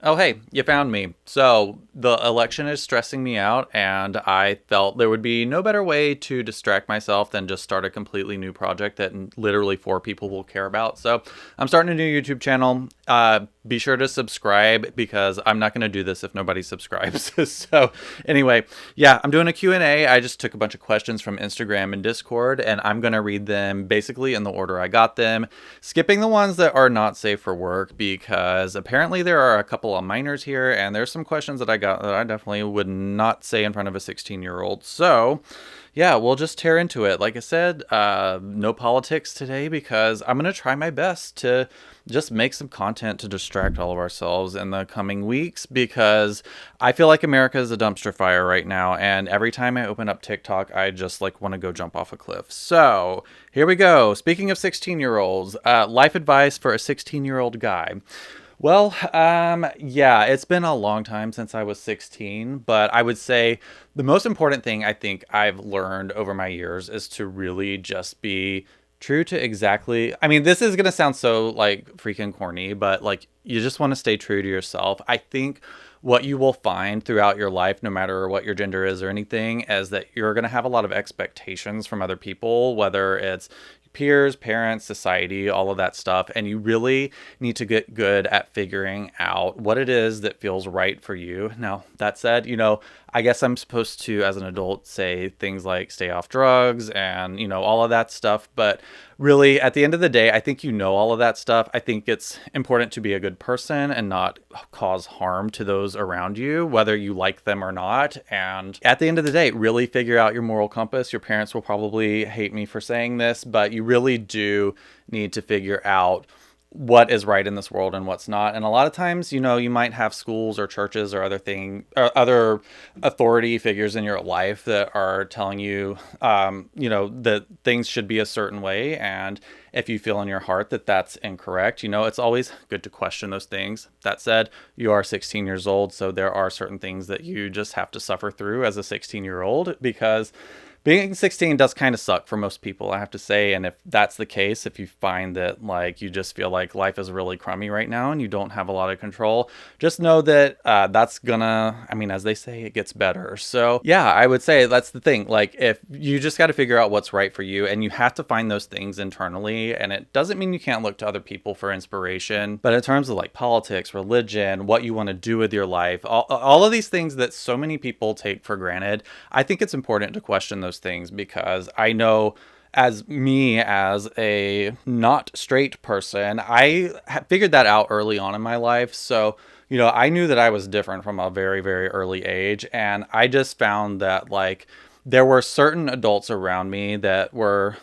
Oh, hey, you found me. So, the election is stressing me out, and I felt there would be no better way to distract myself than just start a completely new project that literally four people will care about. So, I'm starting a new YouTube channel. Be sure to subscribe because I'm not going to do this if nobody subscribes. So, anyway, yeah, I'm doing a Q&A. I just took a bunch of questions from Instagram and Discord, and I'm going to read them basically in the order I got them, skipping the ones that are not safe for work because apparently there are a couple of minors here, and there's some questions that I got that I definitely would not say in front of a 16-year-old. So, yeah, we'll just tear into it. Like I said, no politics today because I'm going to try my best to just make some content to distract all of ourselves in the coming weeks because I feel like America is a dumpster fire right now. And every time I open up TikTok, I just like want to go jump off a cliff. So here we go. Speaking of 16-year-olds, life advice for a 16-year-old guy. Well, yeah, it's been a long time since I was 16, but I would say the most important thing I think I've learned over my years is to really just be true to exactly. I mean, this is going to sound so like freaking corny, but like you just want to stay true to yourself. I think what you will find throughout your life, no matter what your gender is or anything, is that you're going to have a lot of expectations from other people, whether it's peers, parents, society, all of that stuff. And you really need to get good at figuring out what it is that feels right for you. Now, that said, I guess I'm supposed to, as an adult, say things like stay off drugs and, all of that stuff. But really, at the end of the day, I think all of that stuff. I think it's important to be a good person and not cause harm to those around you, whether you like them or not. And at the end of the day, really figure out your moral compass. Your parents will probably hate me for saying this, but you really do need to figure out what is right in this world and what's not. And a lot of times, you might have schools or churches or other authority figures in your life that are telling you, that things should be a certain way. And if you feel in your heart that that's incorrect, it's always good to question those things. That said, you are 16 years old, so there are certain things that you just have to suffer through as a 16-year-old because being 16 does kind of suck for most people, I have to say. And if that's the case, if you find that like you just feel like life is really crummy right now and you don't have a lot of control, just know that that's gonna, I mean, as they say, it gets better. So yeah, I would say that's the thing. Like if you just got to figure out what's right for you, and you have to find those things internally. And it doesn't mean you can't look to other people for inspiration, but in terms of like politics, religion, what you want to do with your life, all of these things that so many people take for granted, I think it's important to question those things because I know as a not straight person, I figured that out early on in my life. So, I knew that I was different from a very, very early age. And I just found that like there were certain adults around me that were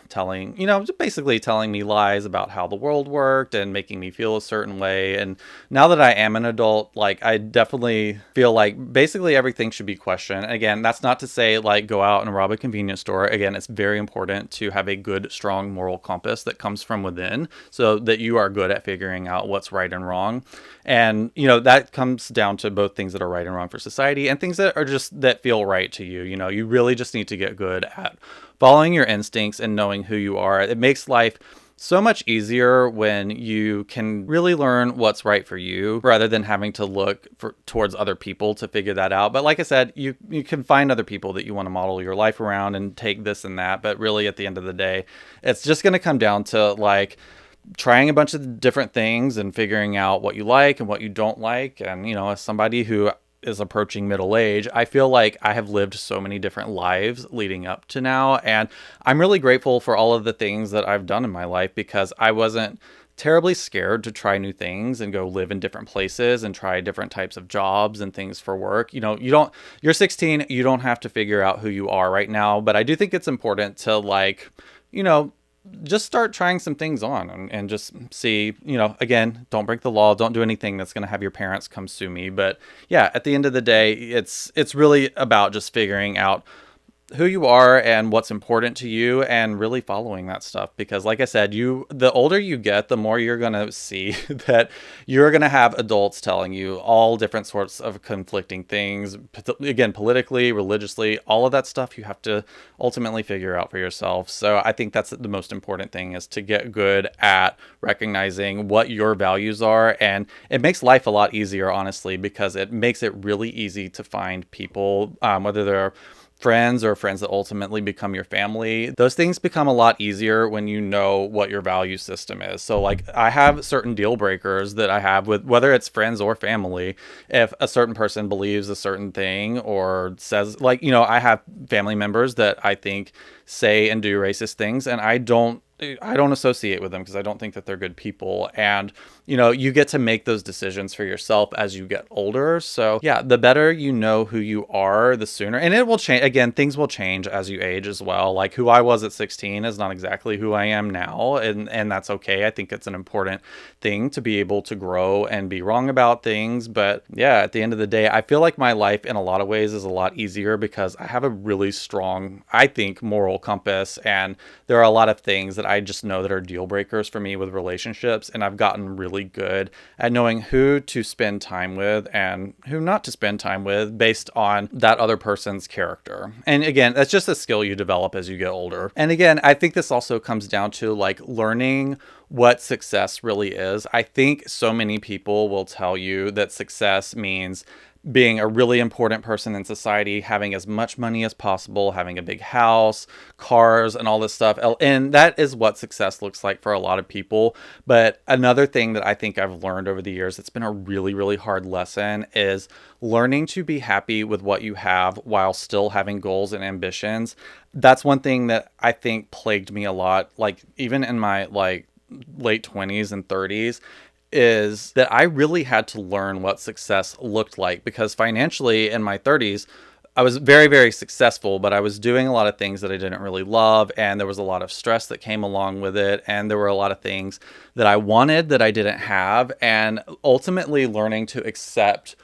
basically telling me lies about how the world worked and making me feel a certain way. And now that I am an adult, like I definitely feel like basically everything should be questioned. Again, that's not to say like go out and rob a convenience store. Again, it's very important to have a good, strong moral compass that comes from within so that you are good at figuring out what's right and wrong. And, that comes down to both things that are right and wrong for society and things that are just that feel right to you. You really just need to get good at following your instincts and knowing who you are. It makes life so much easier when you can really learn what's right for you rather than having to look towards other people to figure that out. But like I said, you can find other people that you want to model your life around and take this and that. But really at the end of the day, it's just going to come down to like trying a bunch of different things and figuring out what you like and what you don't like. And, as somebody who is approaching middle age, I feel like I have lived so many different lives leading up to now. And I'm really grateful for all of the things that I've done in my life because I wasn't terribly scared to try new things and go live in different places and try different types of jobs and things for work. You're 16, you don't have to figure out who you are right now. But I do think it's important to like, just start trying some things on and just see, again, don't break the law. Don't do anything that's going to have your parents come sue me. But yeah, at the end of the day, it's really about just figuring out who you are and what's important to you, and really following that stuff. Because like I said, the older you get, the more you're going to see that you're going to have adults telling you all different sorts of conflicting things. Again, politically, religiously, all of that stuff you have to ultimately figure out for yourself. So I think that's the most important thing, is to get good at recognizing what your values are. And it makes life a lot easier, honestly, because it makes it really easy to find people, whether they're friends or friends that ultimately become your family. Those things become a lot easier when you know what your value system is. So like, I have certain deal breakers that I have with, whether it's friends or family. If a certain person believes a certain thing or says, like, I have family members that I think say and do racist things, and I don't associate with them because I don't think that they're good people. And, you get to make those decisions for yourself as you get older. So yeah, the better you know who you are, the sooner. And it will change. Again, things will change as you age as well. Like, who I was at 16 is not exactly who I am now. And that's okay. I think it's an important thing to be able to grow and be wrong about things. But yeah, at the end of the day, I feel like my life in a lot of ways is a lot easier because I have a really strong, I think, moral compass. And there are a lot of things that I just know that are deal breakers for me with relationships. And I've gotten really good at knowing who to spend time with and who not to spend time with based on that other person's character. And again, that's just a skill you develop as you get older. And again, I think this also comes down to like learning what success really is. I think so many people will tell you that success means being a really important person in society, having as much money as possible, having a big house, cars, and all this stuff. And that is what success looks like for a lot of people. But another thing that I think I've learned over the years, it's been a really, really hard lesson, is learning to be happy with what you have while still having goals and ambitions. That's one thing that I think plagued me a lot, like even in my late 20s and 30s, is that I really had to learn what success looked like, because financially in my 30s, I was very, very successful, but I was doing a lot of things that I didn't really love. And there was a lot of stress that came along with it. And there were a lot of things that I wanted that I didn't have. And ultimately learning to accept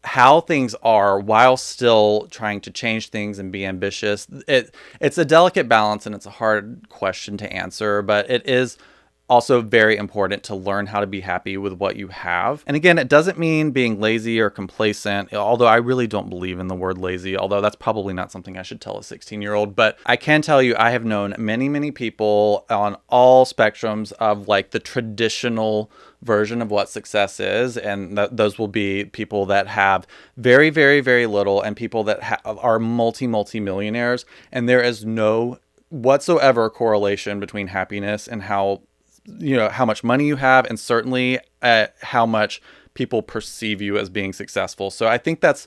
how things are while still trying to change things and be ambitious. It's a delicate balance, and it's a hard question to answer, but it is also very important to learn how to be happy with what you have. And again, it doesn't mean being lazy or complacent, although I really don't believe in the word lazy, although that's probably not something I should tell a 16-year-old. But I can tell you, I have known many, many people on all spectrums of like the traditional version of what success is. And those will be people that have very, very, very little, and people that are multi-millionaires. And there is no whatsoever correlation between happiness and how much money you have, and certainly how much people perceive you as being successful. So I think that's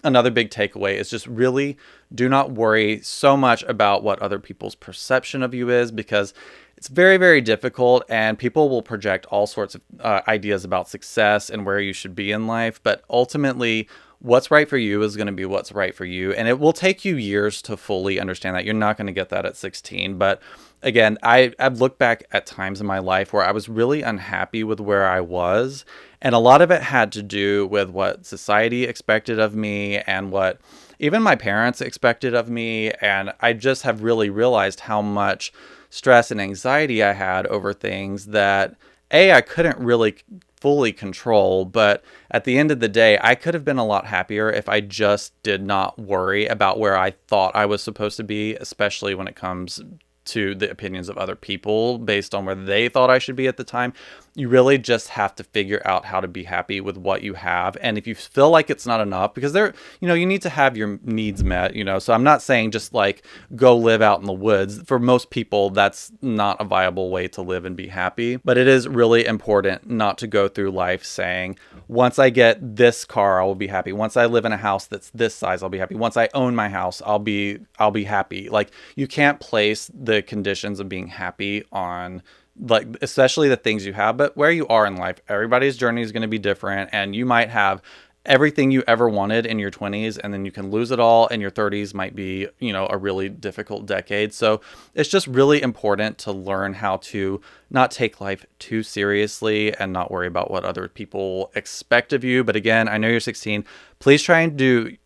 another big takeaway, is just really do not worry so much about what other people's perception of you is, because it's very, very difficult, and people will project all sorts of ideas about success and where you should be in life. But ultimately, what's right for you is going to be what's right for you. And it will take you years to fully understand that. You're not going to get that at 16. But again, I've looked back at times in my life where I was really unhappy with where I was. And a lot of it had to do with what society expected of me and what even my parents expected of me. And I just have really realized how much stress and anxiety I had over things that I couldn't really fully control. But at the end of the day, I could have been a lot happier if I just did not worry about where I thought I was supposed to be, especially when it comes to the opinions of other people based on where they thought I should be at the time. You really just have to figure out how to be happy with what you have. And if you feel like it's not enough, because you need to have your needs met, so I'm not saying just like go live out in the woods. For most people, that's not a viable way to live and be happy. But it is really important not to go through life saying, once I get this car, I will be happy. Once I live in a house that's this size, I'll be happy. Once I own my house, I'll be happy. Like, you can't place the conditions of being happy on, like, especially the things you have, but where you are in life. Everybody's journey is going to be different, and you might have everything you ever wanted in your 20s, and then you can lose it all, and your 30s might be, a really difficult decade. So it's just really important to learn how to not take life too seriously and not worry about what other people expect of you. But again, I know you're 16. Please try and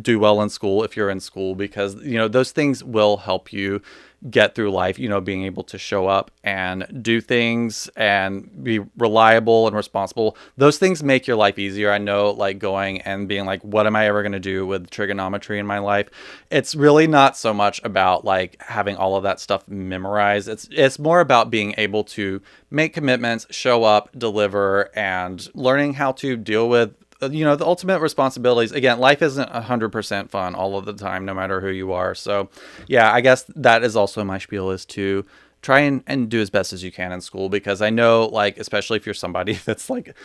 do well in school if you're in school, because, those things will help you get through life, being able to show up and do things and be reliable and responsible. Those things make your life easier. I know, like, going and being like, what am I ever going to do with trigonometry in my life? It's really not so much about like having all of that stuff memorized. It's more about being able to make commitments, show up, deliver, and learning how to deal with the ultimate responsibilities. Again, life isn't 100% fun all of the time, no matter who you are. So yeah, I guess that is also my spiel, is to try and do as best as you can in school, because I know, like, especially if you're somebody that's like,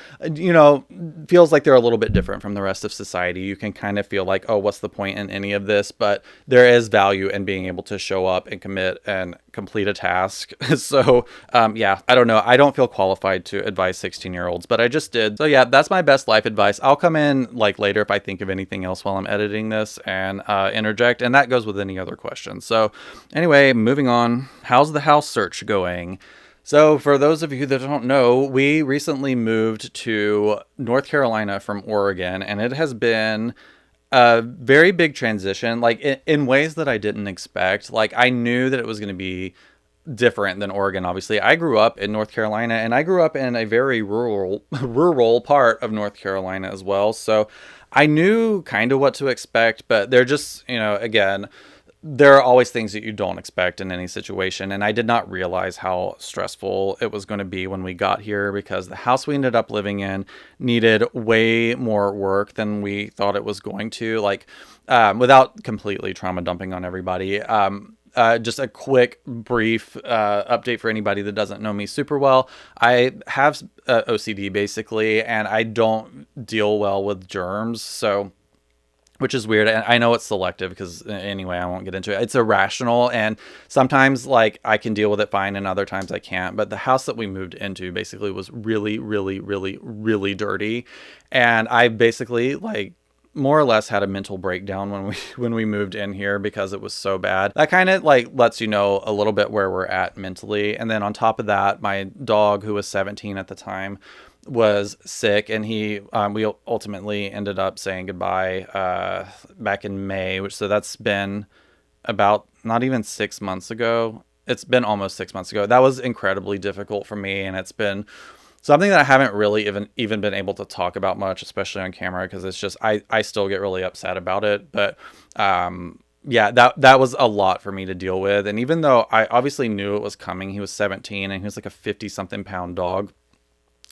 feels like they're a little bit different from the rest of society, you can kind of feel like, oh, what's the point in any of this? But there is value in being able to show up and commit and complete a task. So yeah, I don't know. I don't feel qualified to advise 16-year-olds, but I just did. So yeah, that's my best life advice. I'll come in like later if I think of anything else while I'm editing this and interject, and that goes with any other questions. So anyway, moving on. How's the house search going? So for those of you that don't know, we recently moved to North Carolina from Oregon, and it has been a very big transition, like in ways that I didn't expect. Like, I knew that it was going to be different than Oregon. Obviously, I grew up in North Carolina, and I grew up in a very rural part of North Carolina as well. So I knew kind of what to expect, but they're just, again, there are always things that you don't expect in any situation. And I did not realize how stressful it was going to be when we got here, because the house we ended up living in needed way more work than we thought it was going to. Like, without completely trauma dumping on everybody, just a quick, brief update for anybody that doesn't know me super well. I have OCD, basically, and I don't deal well with germs. So, which is weird. And I know it's selective, because anyway, I won't get into it. It's irrational. And sometimes, like, I can deal with it fine, and other times I can't. But the house that we moved into basically was really, really, really, really dirty. And I basically, like, more or less had a mental breakdown when we moved in here, because it was so bad. That kind of like lets you know a little bit where we're at mentally. And then on top of that, my dog, who was 17 at the time, was sick, and we ultimately ended up saying goodbye back in May, so that's been about not even 6 months ago. It's been almost 6 months ago. That was incredibly difficult for me, and it's been something that I haven't really even been able to talk about much, especially on camera, because it's just I still get really upset about it. But yeah, that was a lot for me to deal with. And even though I obviously knew it was coming, he was 17 and he was like a 50-something pound dog.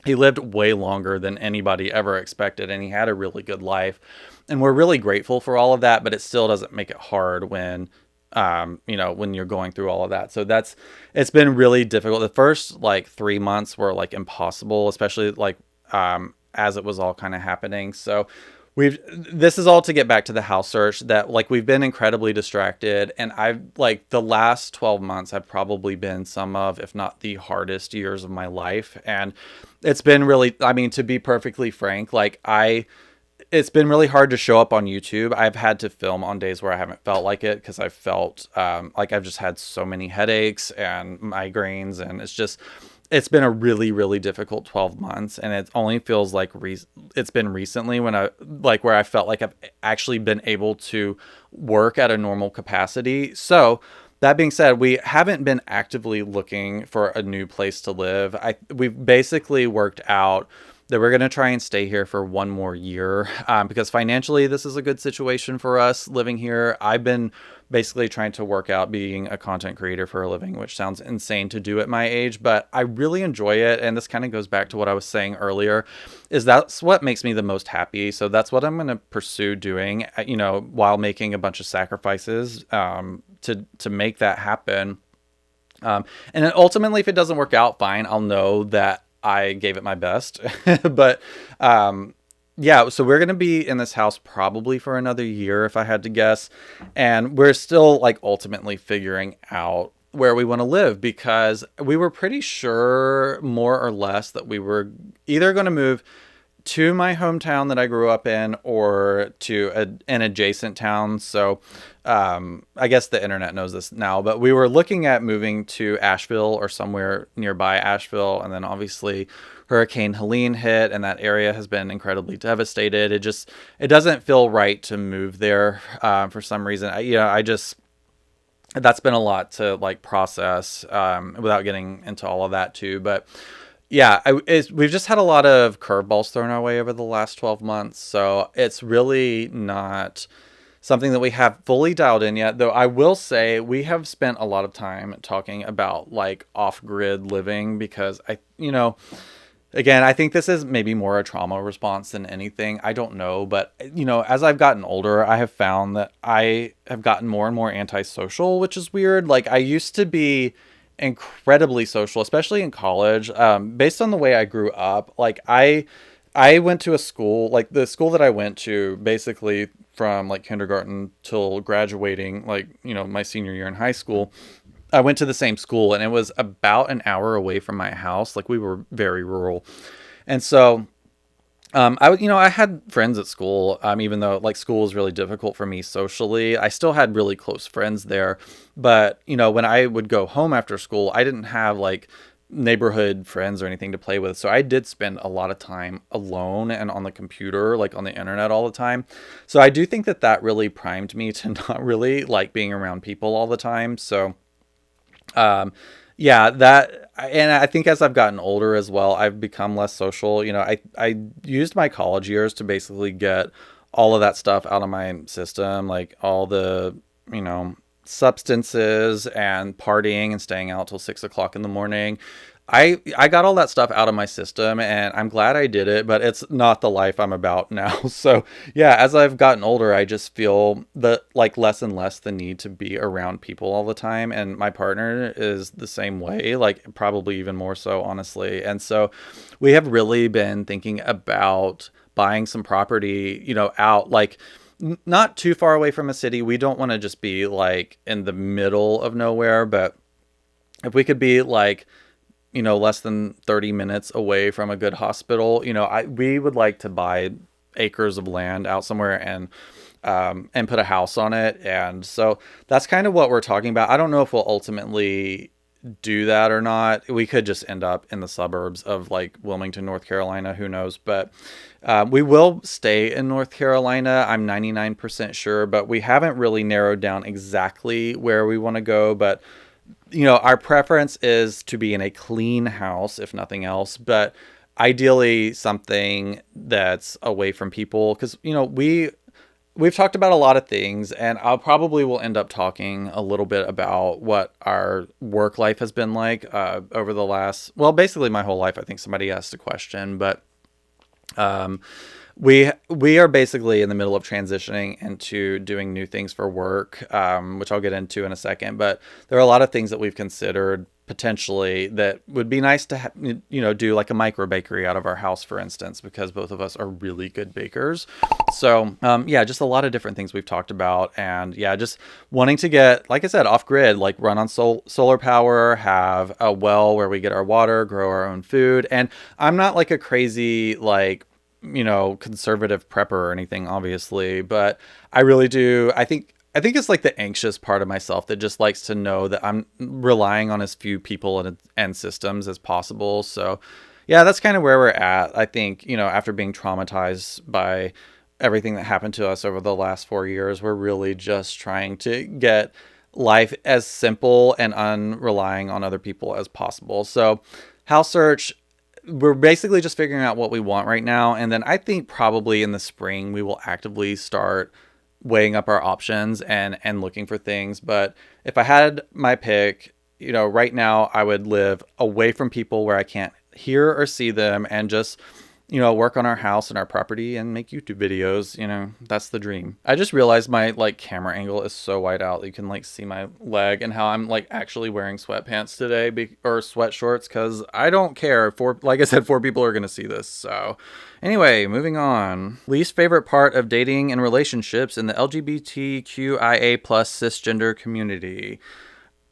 He lived way longer than anybody ever expected, and he had a really good life. And we're really grateful for all of that, but it still doesn't make it hard when when you're going through all of that. So it's been really difficult. The first like 3 months were like impossible, especially like as it was all kind of happening. So this is all to get back to the house search, that like we've been incredibly distracted, and I've like the last 12 months have probably been some of, if not the hardest years of my life. And it's been really, I mean, to be perfectly frank, like it's been really hard to show up on YouTube. I've had to film on days where I haven't felt like it, because I've felt like I've just had so many headaches and migraines, and it's been a really, really difficult 12 months. And it only feels like it's been recently when where I felt like I've actually been able to work at a normal capacity. So that being said, we haven't been actively looking for a new place to live. We've basically worked out that we're going to try and stay here for one more year, because financially this is a good situation for us living here. I've been basically trying to work out being a content creator for a living, which sounds insane to do at my age, but I really enjoy it. And this kind of goes back to what I was saying earlier, is that's what makes me the most happy. So that's what I'm going to pursue doing, while making a bunch of sacrifices to make that happen. And then ultimately, if it doesn't work out, fine, I'll know that I gave it my best. But yeah, so we're going to be in this house probably for another year, if I had to guess. And we're still like ultimately figuring out where we want to live, because we were pretty sure more or less that we were either going to move to my hometown that I grew up in, or to an adjacent town. So I guess the internet knows this now, but we were looking at moving to Asheville or somewhere nearby Asheville. And then obviously Hurricane Helene hit, and that area has been incredibly devastated. It doesn't feel right to move there for some reason. I just that's been a lot to like process without getting into all of that too. But yeah, we've just had a lot of curveballs thrown our way over the last 12 months. So it's really not something that we have fully dialed in yet. Though I will say we have spent a lot of time talking about like off grid living because again, I think this is maybe more a trauma response than anything. I don't know. But, as I've gotten older, I have found that I have gotten more and more antisocial, which is weird. Like, I used to be incredibly social, especially in college, based on the way I grew up. Like, I went to a school, like the school that I went to, basically from like kindergarten till graduating, like, my senior year in high school. I went to the same school and it was about an hour away from my house. Like we were very rural. And so, I had friends at school, even though like school was really difficult for me socially, I still had really close friends there. But, when I would go home after school, I didn't have like neighborhood friends or anything to play with. So I did spend a lot of time alone and on the computer, like on the internet all the time. So I do think that that really primed me to not really like being around people all the time. So, yeah, and I think as I've gotten older as well, I've become less social. I used my college years to basically get all of that stuff out of my system, like all the, you know, substances and partying and staying out till 6 o'clock in the morning. I got all that stuff out of my system and I'm glad I did it, but it's not the life I'm about now. So yeah, as I've gotten older, I just feel the like less and less the need to be around people all the time. And my partner is the same way, like probably even more so, honestly. And so we have really been thinking about buying some property, out like not too far away from a city. We don't want to just be like in the middle of nowhere, but if we could be like, less than 30 minutes away from a good hospital, we would like to buy acres of land out somewhere and put a house on it. And so that's kind of what we're talking about. I don't know if we'll ultimately do that or not. We could just end up in the suburbs of like Wilmington, North Carolina, who knows, but we will stay in North Carolina. I'm 99% sure, but we haven't really narrowed down exactly where we want to go. But our preference is to be in a clean house, if nothing else, but ideally something that's away from people. Because, we've talked about a lot of things, and I'll probably will end up talking a little bit about what our work life has been like over the last, well, basically my whole life. I think somebody asked a question, but we are basically in the middle of transitioning into doing new things for work, which I'll get into in a second. But there are a lot of things that we've considered potentially that would be nice to do like a micro bakery out of our house, for instance, because both of us are really good bakers. So yeah, just a lot of different things we've talked about, and yeah, just wanting to get, like I said, off grid, like run on solar power, have a well where we get our water, grow our own food. And I'm not like a crazy like conservative prepper or anything, obviously, but I really do. I think it's like the anxious part of myself that just likes to know that I'm relying on as few people and systems as possible. So yeah, that's kind of where we're at. I think, after being traumatized by everything that happened to us over the last 4 years, we're really just trying to get life as simple and unrelying on other people as possible. So house search, we're basically just figuring out what we want right now. And then I think probably in the spring, we will actively start weighing up our options and looking for things. But if I had my pick, right now I would live away from people where I can't hear or see them and just, work on our house and our property and make YouTube videos. That's the dream. I just realized my like camera angle is so wide out. You can like see my leg and how I'm like actually wearing sweatpants today or sweat shorts, because I don't care. Like I said, 4 people are going to see this. So anyway, moving on. Least favorite part of dating and relationships in the LGBTQIA plus cisgender community.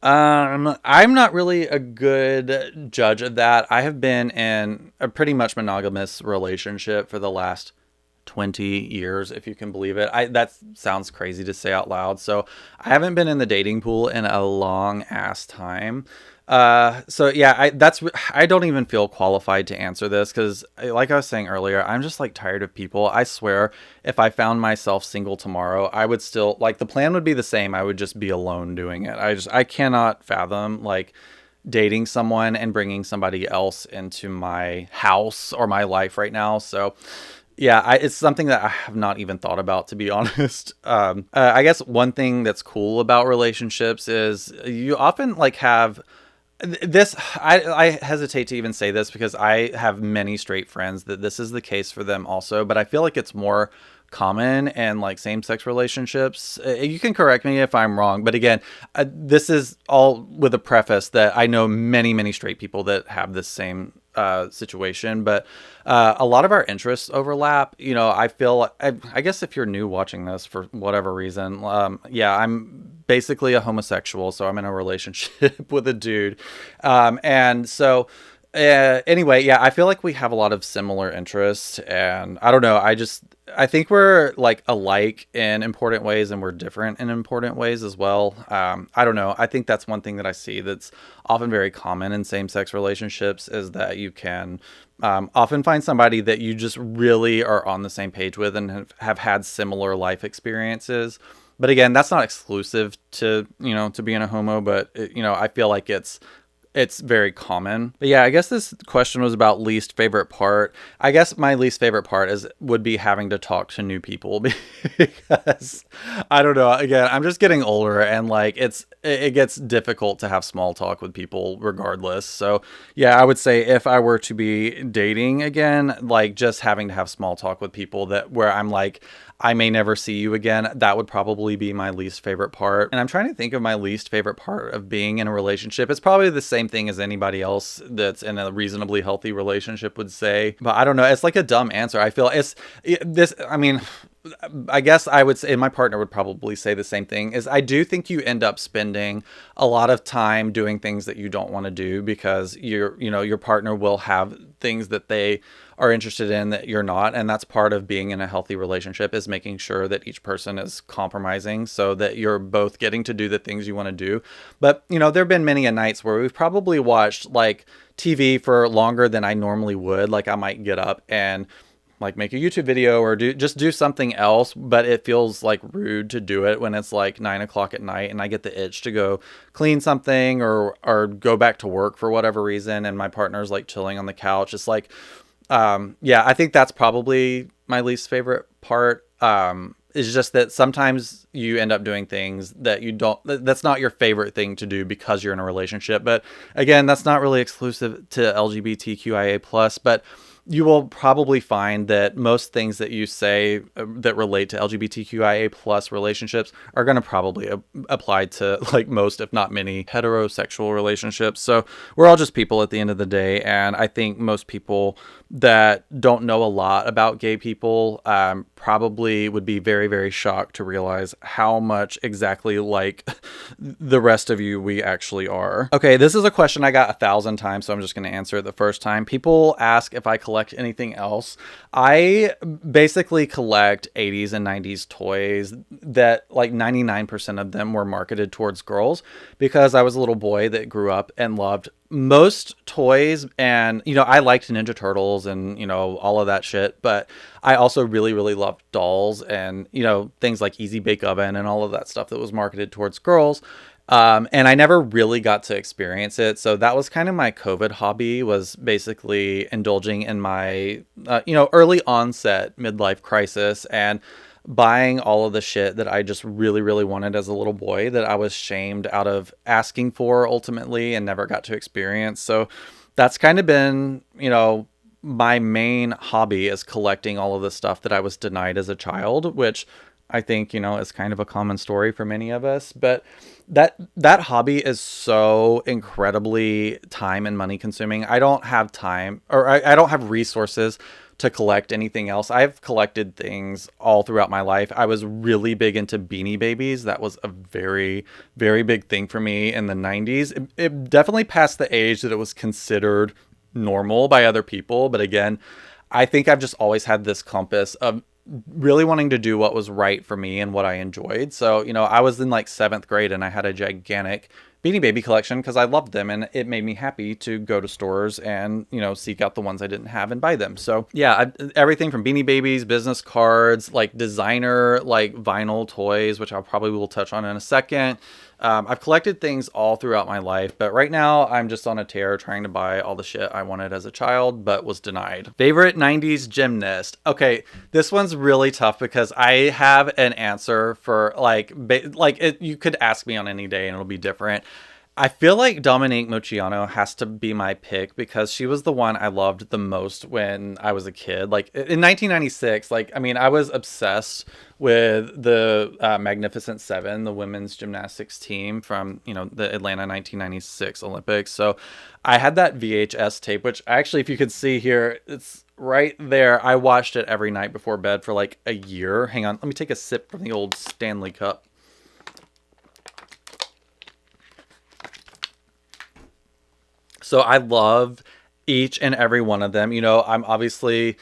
I'm not really a good judge of that. I have been in a pretty much monogamous relationship for the last 20 years, if you can believe it. That sounds crazy to say out loud. So I haven't been in the dating pool in a long ass time. So yeah, I don't even feel qualified to answer this because, like I was saying earlier, I'm just like tired of people. I swear, if I found myself single tomorrow, I would still like the plan would be the same. I would just be alone doing it. I cannot fathom like dating someone and bringing somebody else into my house or my life right now. So yeah, it's something that I have not even thought about, to be honest. I guess one thing that's cool about relationships is you often like have this. I hesitate to even say this because I have many straight friends that this is the case for them also, but I feel like it's more common in like same-sex relationships. You can correct me if I'm wrong, but again, this is all with a preface that I know many straight people that have this same situation, but a lot of our interests overlap. You know, I feel I guess if you're new watching this for whatever reason, yeah, I'm basically a homosexual, so I'm in a relationship with a dude, and so anyway, yeah, I feel like we have a lot of similar interests, and I don't know, I think we're like alike in important ways, and we're different in important ways as well. I don't know. I think that's one thing that I see that's often very common in same-sex relationships is that you can often find somebody that you just really are on the same page with and have had similar life experiences. But again, that's not exclusive to, to being a homo, but I feel like it's very common. But yeah, I guess this question was about least favorite part. I guess my least favorite part would be having to talk to new people because I don't know. Again, I'm just getting older and like it gets difficult to have small talk with people regardless. So yeah, I would say if I were to be dating again, like just having to have small talk with people that where I'm like, I may never see you again, that would probably be my least favorite part. And I'm trying to think of my least favorite part of being in a relationship. It's probably the same thing as anybody else that's in a reasonably healthy relationship would say. But I don't know. It's like a dumb answer. I feel I mean, I guess I would say, and my partner would probably say the same thing, is I do think you end up spending a lot of time doing things that you don't want to do because your partner will have things that they are interested in that you're not. And that's part of being in a healthy relationship is making sure that each person is compromising so that you're both getting to do the things you want to do. But, there have been many a nights where we've probably watched like TV for longer than I normally would. Like I might get up and like make a YouTube video or do something else, but it feels like rude to do it when it's like 9 o'clock at night and I get the itch to go clean something or go back to work for whatever reason. And my partner's like chilling on the couch. It's like, yeah, I think that's probably my least favorite part. Is just that sometimes you end up doing things that that's not your favorite thing to do because you're in a relationship. But again, that's not really exclusive to LGBTQIA+, but you will probably find that most things that you say that relate to LGBTQIA+ relationships are going to probably apply to like most, if not many, heterosexual relationships. So we're all just people at the end of the day. And I think most people that don't know a lot about gay people probably would be very, very shocked to realize how much exactly like the rest of you we actually are. Okay, this is a question I got 1,000 times, so I'm just going to answer it the first time. People ask if I collect anything else. I basically collect 80s and 90s toys that like 99% of them were marketed towards girls because I was a little boy that grew up and loved most toys. And, I liked Ninja Turtles and, all of that shit. But I also really, really loved dolls and, things like Easy Bake Oven and all of that stuff that was marketed towards girls. And I never really got to experience it. So that was kind of my COVID hobby, was basically indulging in my, early onset midlife crisis and buying all of the shit that I just really, really wanted as a little boy that I was shamed out of asking for ultimately and never got to experience. So that's kind of been, my main hobby is collecting all of the stuff that I was denied as a child, which I think, is kind of a common story for many of us. But that hobby is so incredibly time and money consuming. I don't have time or I don't have resources to collect anything else. I've collected things all throughout my life. I was really big into Beanie Babies. That was a very, very big thing for me in the 90s. It definitely passed the age that it was considered normal by other people. But again, I think I've just always had this compass of really wanting to do what was right for me and what I enjoyed. So, I was in like 7th grade and I had a gigantic Beanie Baby collection because I loved them and it made me happy to go to stores and, you know, seek out the ones I didn't have and buy them. So yeah, everything from Beanie Babies, business cards, like designer, like vinyl toys, which I probably will touch on in a second. I've collected things all throughout my life, but right now I'm just on a tear trying to buy all the shit I wanted as a child, but was denied. Favorite 90s gymnast. Okay, this one's really tough because I have an answer for you could ask me on any day and it'll be different. I feel like Dominique Moceanu has to be my pick because she was the one I loved the most when I was a kid. Like in 1996, like, I mean, I was obsessed with the Magnificent Seven, the women's gymnastics team from, you know, the Atlanta 1996 Olympics. So I had that VHS tape, which actually, if you could see here, it's right there. I watched it every night before bed for like a year. Hang on, let me take a sip from the old Stanley Cup. So I love each and every one of them. You know, I'm obviously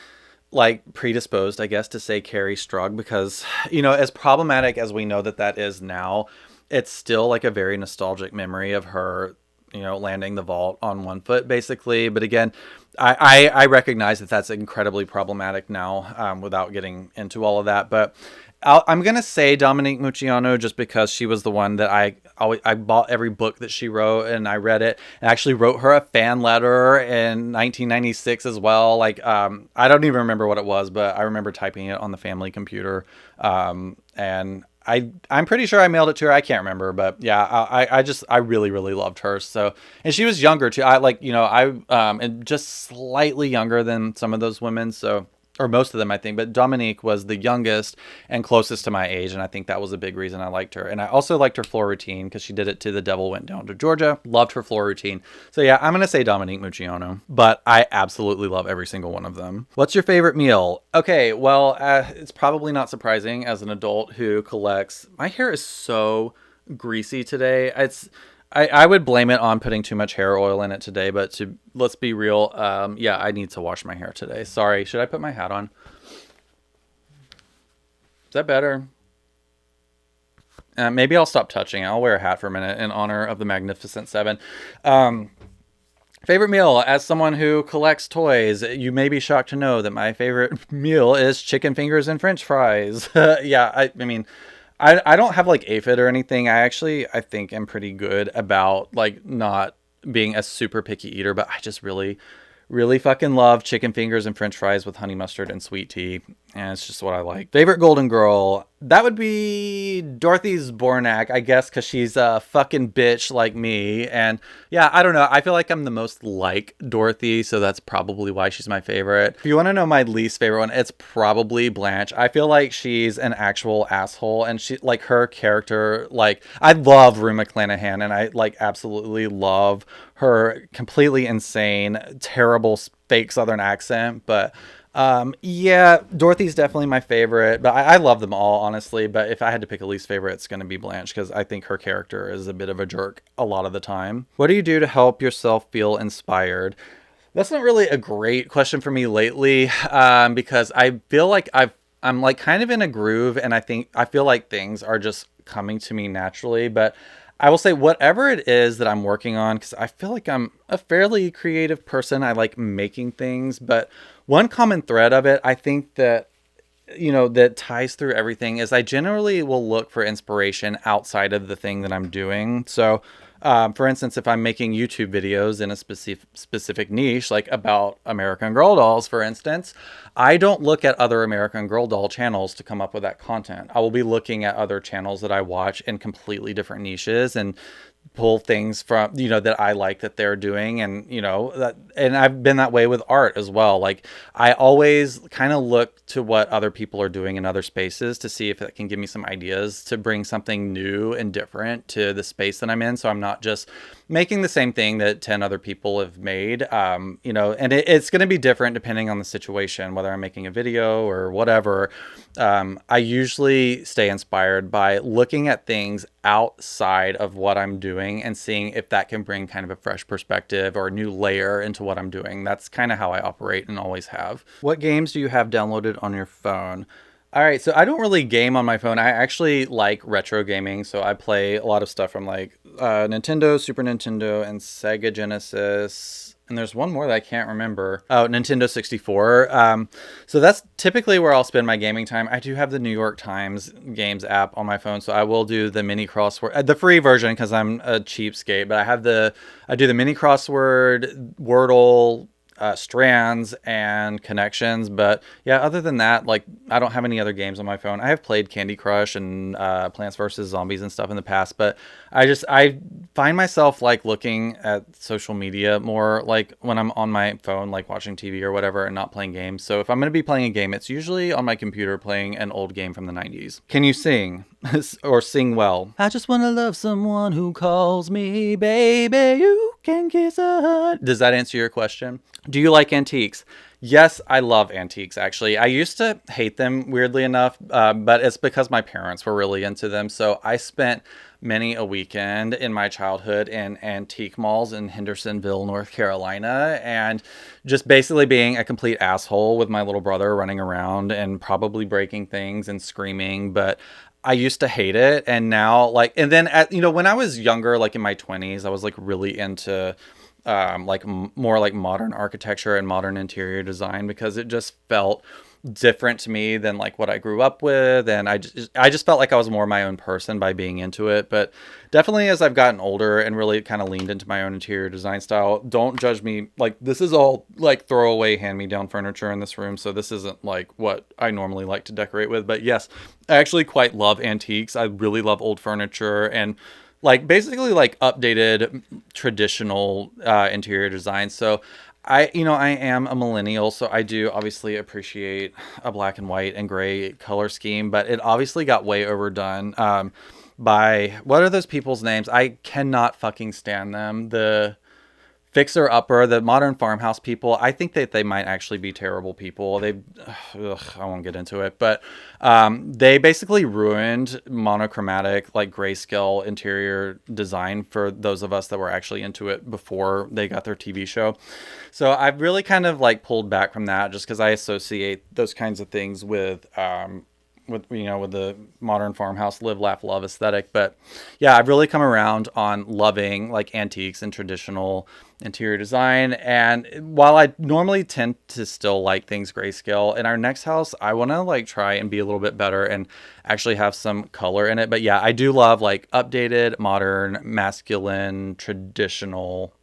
like predisposed, I guess, to say Carrie Strug because, you know, as problematic as we know that that is now, it's still like a very nostalgic memory of her, you know, landing the vault on one foot basically. But again, I recognize that that's incredibly problematic now without getting into all of that. But I'm going to say Dominique Moceanu just because she was the one that I bought every book that she wrote and I read it and actually wrote her a fan letter in 1996 as well. Like, I don't even remember what it was, but I remember typing it on the family computer. And I'm pretty sure I mailed it to her. I can't remember, but yeah, I really, really loved her. So, and she was younger too. And just slightly younger than some of those women. So, or most of them, I think, but Dominique was the youngest and closest to my age, and I think that was a big reason I liked her. And I also liked her floor routine because she did it to The Devil Went Down to Georgia. Loved her floor routine. So yeah, I'm going to say Dominique Moceanu, but I absolutely love every single one of them. What's your favorite meal? Okay, well, it's probably not surprising as an adult who collects. My hair is so greasy today. I would blame it on putting too much hair oil in it today, but let's be real. Yeah, I need to wash my hair today. Sorry. Should I put my hat on? Is that better? Maybe I'll stop touching. I'll wear a hat for a minute in honor of the Magnificent Seven. Favorite meal. As someone who collects toys, you may be shocked to know that my favorite meal is chicken fingers and French fries. Yeah, I mean, I don't have like aphid or anything. I think I'm pretty good about like not being a super picky eater, but I just really, really fucking love chicken fingers and French fries with honey mustard and sweet tea. And it's just what I like. Favorite Golden Girl. That would be Dorothy Zbornak, I guess, because she's a fucking bitch like me. And yeah, I don't know. I feel like I'm the most like Dorothy, so that's probably why she's my favorite. If you want to know my least favorite one, it's probably Blanche. I feel like she's an actual asshole, and she, like, her character, like, I love Rue McClanahan, and I, like, absolutely love her completely insane, terrible fake Southern accent, but yeah, Dorothy's definitely my favorite, but I love them all, honestly. But if I had to pick a least favorite, it's going to be Blanche because I think her character is a bit of a jerk a lot of the time. What do you do to help yourself feel inspired? That's not really a great question for me lately, because I feel like I'm like kind of in a groove, and I feel like things are just coming to me naturally. But I will say whatever it is that I'm working on, because I feel like I'm a fairly creative person. I like making things, but one common thread of it, I think that, you know, that ties through everything is I generally will look for inspiration outside of the thing that I'm doing. So, for instance, if I'm making YouTube videos in a specific niche, like about American Girl dolls, for instance, I don't look at other American Girl doll channels to come up with that content. I will be looking at other channels that I watch in completely different niches and pull things from, you know, that I like that they're doing. And, you know, and I've been that way with art as well. Like, I always kind of look to what other people are doing in other spaces to see if it can give me some ideas to bring something new and different to the space that I'm in. So I'm not just making the same thing that 10 other people have made, you know, and it's going to be different depending on the situation, whether I'm making a video or whatever. I usually stay inspired by looking at things outside of what I'm doing and seeing if that can bring kind of a fresh perspective or a new layer into what I'm doing. That's kind of how I operate and always have. What games do you have downloaded on your phone? All right, so I don't really game on my phone. I actually like retro gaming, so I play a lot of stuff from like Nintendo, Super Nintendo, and Sega Genesis. And there's one more that I can't remember. Oh, Nintendo 64. So that's typically where I'll spend my gaming time. I do have the New York Times Games app on my phone, so I will do the mini crossword, the free version because I'm a cheapskate. But I do the mini crossword, Wordle, strands and connections. But yeah, other than that, like I don't have any other games on my phone. I have played Candy Crush and Plants vs Zombies and stuff in the past, but I find myself like looking at social media more like when I'm on my phone, like watching TV or whatever, and not playing games. So if I'm going to be playing a game, it's usually on my computer playing an old game from the 90s. Can you sing? Or sing well? I just want to love someone who calls me baby. You can kiss a. Does that answer your question? Do you like antiques? Yes, I love antiques, actually. I used to hate them, weirdly enough, but it's because my parents were really into them. So I spent many a weekend in my childhood in antique malls in Hendersonville, North Carolina, and just basically being a complete asshole with my little brother running around and probably breaking things and screaming. But I used to hate it. And now, like, and then, when I was younger, like in my 20s, I was like really into more like modern architecture and modern interior design because it just felt different to me than like what I grew up with, and I just felt like I was more my own person by being into it. But definitely as I've gotten older and really kind of leaned into my own interior design style, don't judge me, like this is all like throwaway hand-me-down furniture in this room, so this isn't like what I normally like to decorate with. But yes, I actually quite love antiques. I really love old furniture and like basically like updated traditional interior design. So I am a millennial, so I do obviously appreciate a black and white and gray color scheme, but it obviously got way overdone by, what are those people's names? I cannot fucking stand them. The Fixer Upper, the Modern Farmhouse people, I think that they might actually be terrible people. I won't get into it, but they basically ruined monochromatic, like grayscale interior design for those of us that were actually into it before they got their TV show. So I've really kind of like pulled back from that just because I associate those kinds of things with the Modern Farmhouse live, laugh, love aesthetic. But yeah, I've really come around on loving like antiques and traditional interior design. And while I normally tend to still like things grayscale, in our next house, I want to like try and be a little bit better and actually have some color in it. But yeah, I do love like updated, modern, masculine, traditional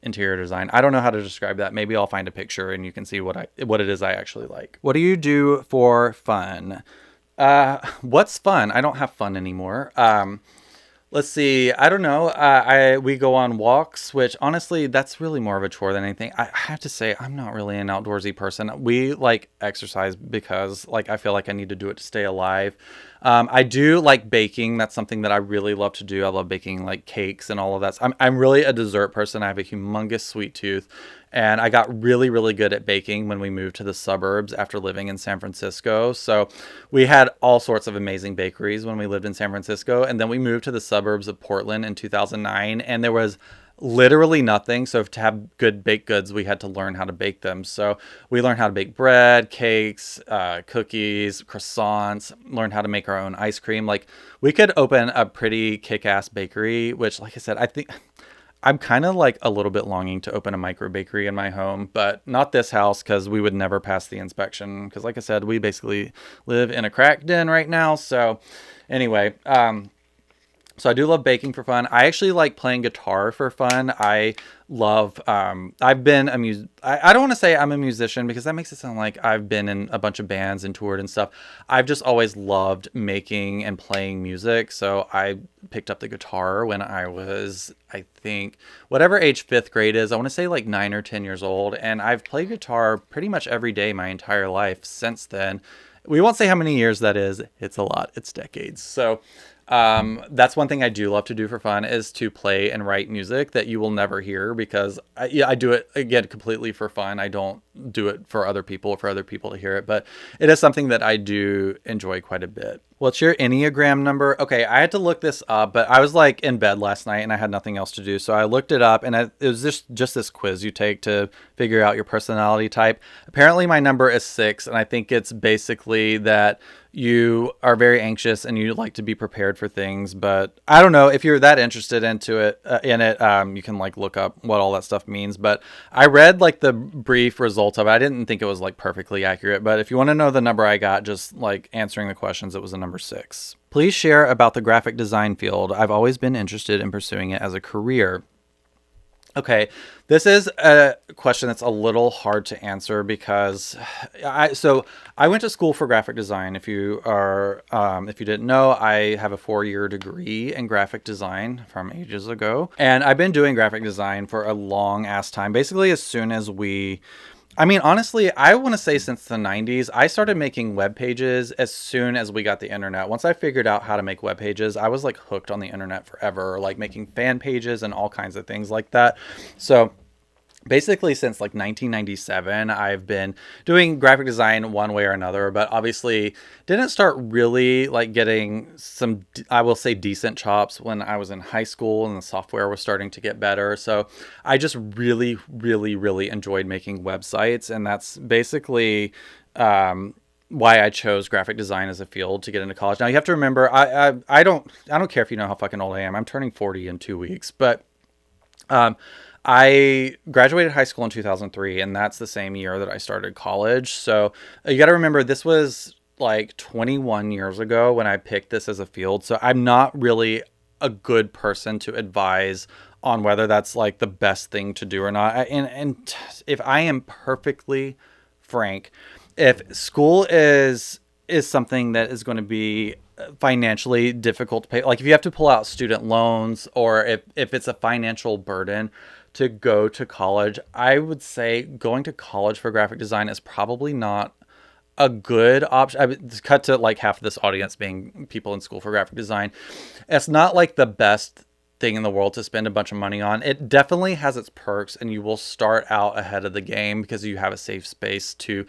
interior design. I don't know how to describe that. Maybe I'll find a picture and you can see what it is I actually like. What do you do for fun? What's fun? I don't have fun anymore. Let's see. I don't know. We go on walks, which honestly, that's really more of a chore than anything. I have to say, I'm not really an outdoorsy person. We like exercise because like I feel like I need to do it to stay alive. I do like baking. That's something that I really love to do. I love baking like cakes and all of that. So I'm really a dessert person. I have a humongous sweet tooth. And I got really, really good at baking when we moved to the suburbs after living in San Francisco. So we had all sorts of amazing bakeries when we lived in San Francisco. And then we moved to the suburbs of Portland in 2009. And there was literally nothing. So to have good baked goods, we had to learn how to bake them. So we learned how to bake bread, cakes, cookies, croissants, learned how to make our own ice cream. Like we could open a pretty kick-ass bakery, which like I said, I think I'm kind of like a little bit longing to open a micro bakery in my home, but not this house because we would never pass the inspection. Because like I said, we basically live in a crack den right now. So anyway, so I do love baking for fun. I actually like playing guitar for fun. I love, I've been I don't want to say I'm a musician because that makes it sound like I've been in a bunch of bands and toured and stuff. I've just always loved making and playing music. So I picked up the guitar when I was, I think, whatever age 5th grade is. I want to say like 9 or 10 years old. And I've played guitar pretty much every day my entire life since then. We won't say how many years that is. It's a lot. It's decades. So that's one thing I do love to do for fun is to play and write music that you will never hear because I do it again completely for fun. I don't do it for other people to hear it, but it is something that I do enjoy quite a bit. What's your Enneagram number? Okay, I had to look this up, but I was like in bed last night and I had nothing else to do. So I looked it up and it was just this quiz you take to figure out your personality type. Apparently my number is 6, and I think it's basically that you are very anxious and you like to be prepared for things. But I don't know if you're that interested in it. You can like look up what all that stuff means. But I read like the brief results of it. I didn't think it was like perfectly accurate. But if you want to know the number I got, just like answering the questions, it was a number 6. Please share about the graphic design field. I've always been interested in pursuing it as a career. Okay, this is a question that's a little hard to answer because I went to school for graphic design. If you didn't know, I have a 4-year degree in graphic design from ages ago, and I've been doing graphic design for a long ass time. Basically, as soon as honestly, I want to say since the 90s, I started making web pages as soon as we got the internet. Once I figured out how to make web pages, I was like hooked on the internet forever, like making fan pages and all kinds of things like that. So basically since like 1997, I've been doing graphic design one way or another, but obviously didn't start really like getting some, I will say, decent chops when I was in high school and the software was starting to get better. So I just really, really, really enjoyed making websites. And that's basically, why I chose graphic design as a field to get into college. Now you have to remember, I don't care if you know how fucking old I am. I'm turning 40 in 2 weeks, but, I graduated high school in 2003, and that's the same year that I started college. So you got to remember, this was like 21 years ago when I picked this as a field. So I'm not really a good person to advise on whether that's like the best thing to do or not. And if I am perfectly frank, if school is something that is going to be financially difficult to pay, like if you have to pull out student loans, or if it's a financial burden to go to college, I would say going to college for graphic design is probably not a good option. I would cut to like half of this audience being people in school for graphic design. It's not like the best thing in the world to spend a bunch of money on. It definitely has its perks, and you will start out ahead of the game because you have a safe space to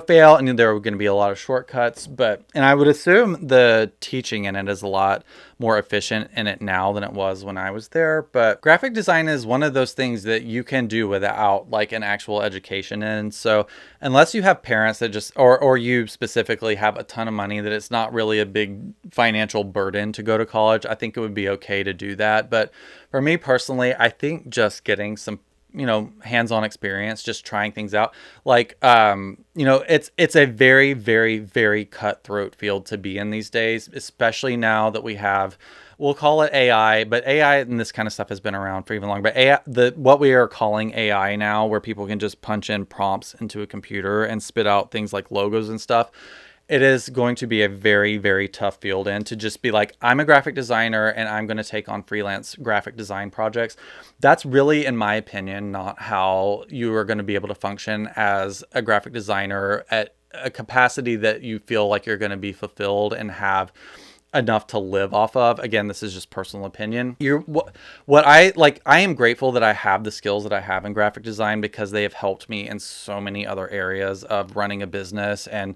fail, and there are going to be a lot of shortcuts, and I would assume the teaching in it is a lot more efficient in it now than it was when I was there. But graphic design is one of those things that you can do without like an actual education in. So unless you have parents that just, or you specifically have a ton of money, that it's not really a big financial burden to go to college, I think it would be okay to do that. But for me personally, I think just getting some hands-on experience, just trying things out, like it's a very, very, very cutthroat field to be in these days, especially now that we have, we'll call it AI, but AI and this kind of stuff has been around for even longer. But AI, what we are calling AI now, where people can just punch in prompts into a computer and spit out things like logos and stuff, it is going to be a very, very tough field. And to just be like, I'm a graphic designer and I'm going to take on freelance graphic design projects, that's really, in my opinion, not how you are going to be able to function as a graphic designer at a capacity that you feel like you're going to be fulfilled and have enough to live off of. Again, this is just personal opinion. I am grateful that I have the skills that I have in graphic design, because they have helped me in so many other areas of running a business and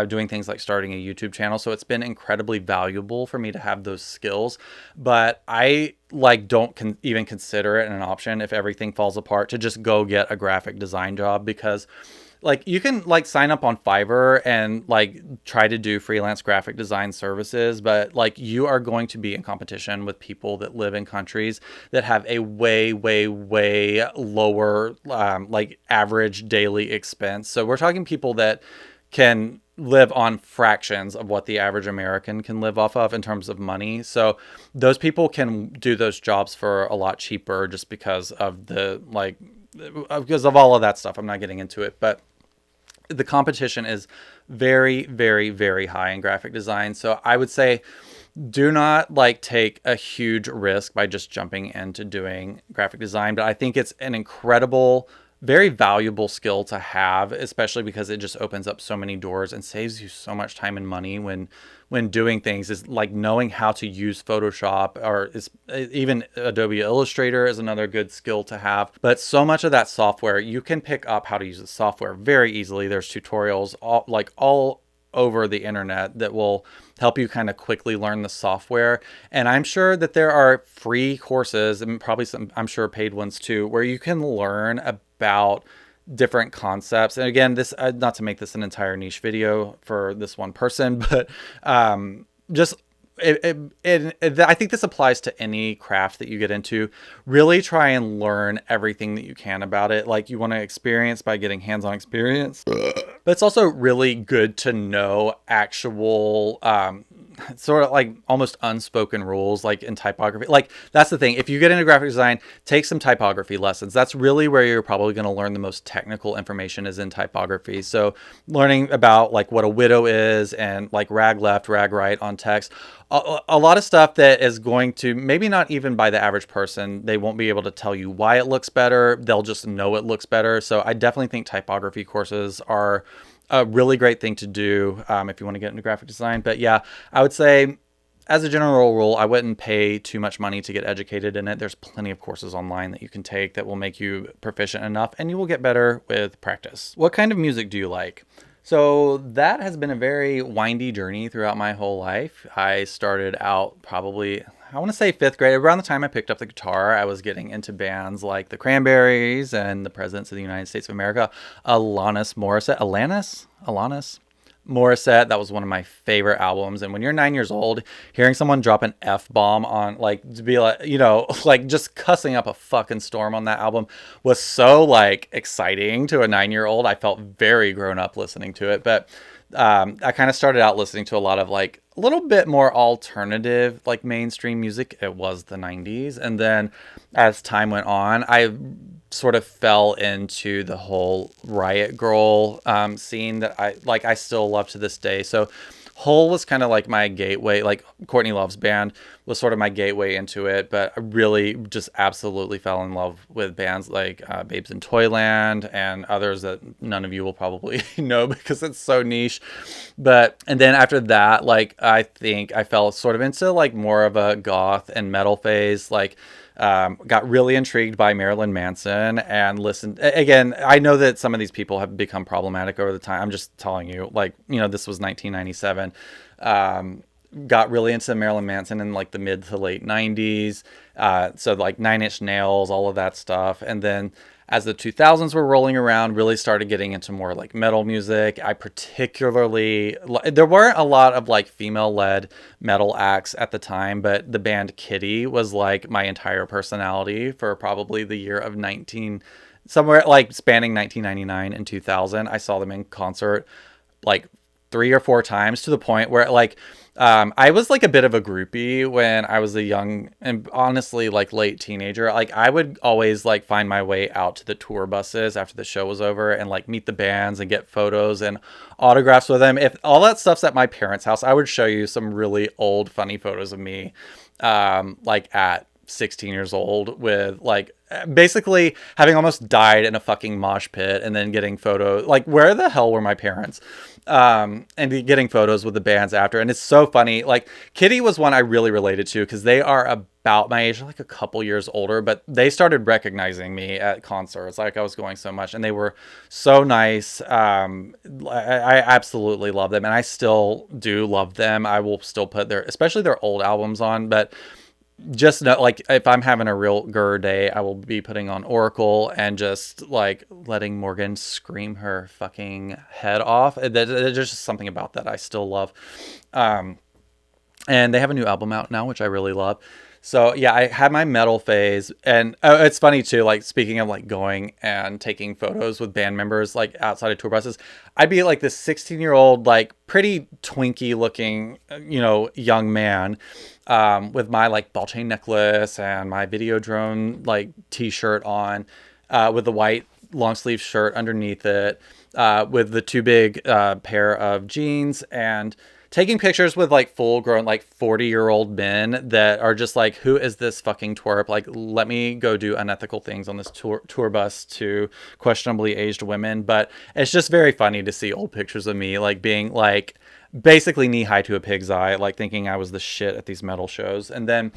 doing things like starting a YouTube channel. So it's been incredibly valuable for me to have those skills. But I don't even consider it an option if everything falls apart to just go get a graphic design job, because like you can like sign up on Fiverr and like try to do freelance graphic design services, but like you are going to be in competition with people that live in countries that have a way, way, way lower like average daily expense. So we're talking people that can live on fractions of what the average American can live off of in terms of money. So those people can do those jobs for a lot cheaper just because of because of all of that stuff. I'm not getting into it, but the competition is very, very, very high in graphic design. So I would say do not take a huge risk by just jumping into doing graphic design. But I think it's an incredible, very valuable skill to have, especially because it just opens up so many doors and saves you so much time and money when doing things. Is like knowing how to use Photoshop, or even Adobe Illustrator is another good skill to have. But so much of that software, you can pick up how to use the software very easily. There's tutorials all over the internet that will help you kind of quickly learn the software. And I'm sure that there are free courses, and probably some, I'm sure, paid ones too, where you can learn about different concepts. And again, this not to make this an entire niche video for this one person, but just I think this applies to any craft that you get into. Really try and learn everything that you can about it. Like, you want to experience by getting hands-on experience, but it's also really good to know actual sort of like almost unspoken rules, like in typography. Like, that's the thing. If you get into graphic design, take some typography lessons. That's really where you're probably going to learn the most technical information, is in typography. So learning about like what a widow is, and like rag left, rag right on text. A lot of stuff that is going to, maybe not even by the average person, they won't be able to tell you why it looks better. They'll just know it looks better. So I definitely think typography courses are a really great thing to do if you want to get into graphic design. But yeah, I would say, as a general rule, I wouldn't pay too much money to get educated in it. There's plenty of courses online that you can take that will make you proficient enough, and you will get better with practice. What kind of music do you like? So that has been a very windy journey throughout my whole life. I started out probably, I want to say 5th grade. Around the time I picked up the guitar, I was getting into bands like the Cranberries and the Presidents of the United States of America. Alanis Morissette, that was one of my favorite albums. And when you're 9 years old, hearing someone drop an F-bomb on, like, to be like, you know, like just cussing up a fucking storm on that album was so like exciting to a 9-year-old. I felt very grown up listening to it. But I kind of started out listening to a lot of like a little bit more alternative, like mainstream music. It was the 90s. And then as time went on, I sort of fell into the whole Riot Grrrl scene that I still love to this day. So Hole was kind of like my gateway, like Courtney Love's band was sort of my gateway into it, but I really just absolutely fell in love with bands like Babes in Toyland and others that none of you will probably know because it's so niche. And then after that, like, I think I fell sort of into like more of a goth and metal phase, like, got really intrigued by Marilyn Manson and listened. Again, I know that some of these people have become problematic over the time. I'm just telling you, like, you know, this was 1997. Got really into Marilyn Manson in like the mid to late 90s. So like Nine Inch Nails, all of that stuff. And then as the 2000s were rolling around, really started getting into more like metal music. I particularly, there weren't a lot of like female-led metal acts at the time, but the band Kitty was like my entire personality for probably the year of somewhere like spanning 1999 and 2000. I saw them in concert like 3 or 4 times, to the point where like I was like a bit of a groupie when I was a young and honestly like late teenager. Like, I would always like find my way out to the tour buses after the show was over and like meet the bands and get photos and autographs with them. If all that stuff's at my parents' house, I would show you some really old funny photos of me like at 16 years old with like basically having almost died in a fucking mosh pit and then getting photos. Like, where the hell were my parents? And getting photos with the bands after. And it's so funny. Like, Kitty was one I really related to because they are about my age, like a couple years older, but they started recognizing me at concerts. Like, I was going so much and they were so nice. I absolutely love them, and I still do love them. I will still put especially their old albums on, but just know, like, if I'm having a real grr day, I will be putting on Oracle and just like letting Morgan scream her fucking head off. There's just something about that I still love. And they have a new album out now, which I really love. So yeah, I had my metal phase, and it's funny too, like, speaking of like going and taking photos with band members like outside of tour buses, I'd be like this 16-year-old, like pretty twinky looking, you know, young man with my like ball chain necklace and my Videodrome like t-shirt on, with the white long sleeve shirt underneath it, with the too big pair of jeans, and taking pictures with like full grown like 40-year-old men that are just like, who is this fucking twerp? Like, let me go do unethical things on this tour bus to questionably aged women. But it's just very funny to see old pictures of me like being like basically knee high to a pig's eye, like thinking I was the shit at these metal shows. And then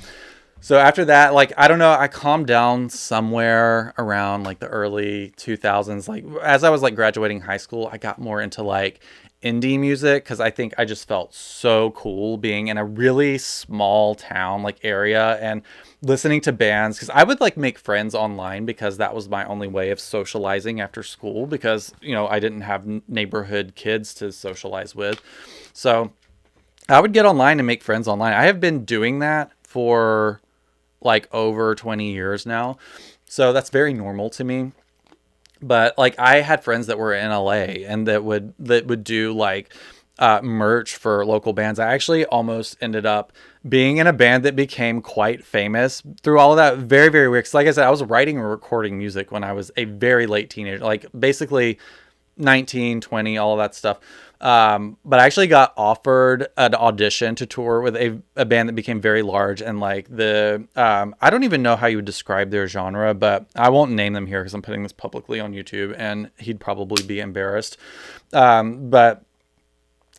so after that, like, I don't know, I calmed down somewhere around like the early 2000s. Like, as I was like graduating high school, I got more into like indie music because I think I just felt so cool being in a really small town like area and listening to bands, because I would like make friends online because that was my only way of socializing after school, because I didn't have neighborhood kids to socialize with. So I would get online and make friends online. I have been doing that for like over 20 years now. So that's very normal to me. But like I had friends that were in LA and that would do like merch for local bands. I actually almost ended up being in a band that became quite famous through all of that. Very, very weird. 'Cause like I said, I was writing and recording music when I was a very late teenager, like basically 19, 20, all of that stuff. But I actually got offered an audition to tour with a band that became very large. And like I don't even know how you would describe their genre, but I won't name them here because I'm putting this publicly on YouTube and he'd probably be embarrassed. But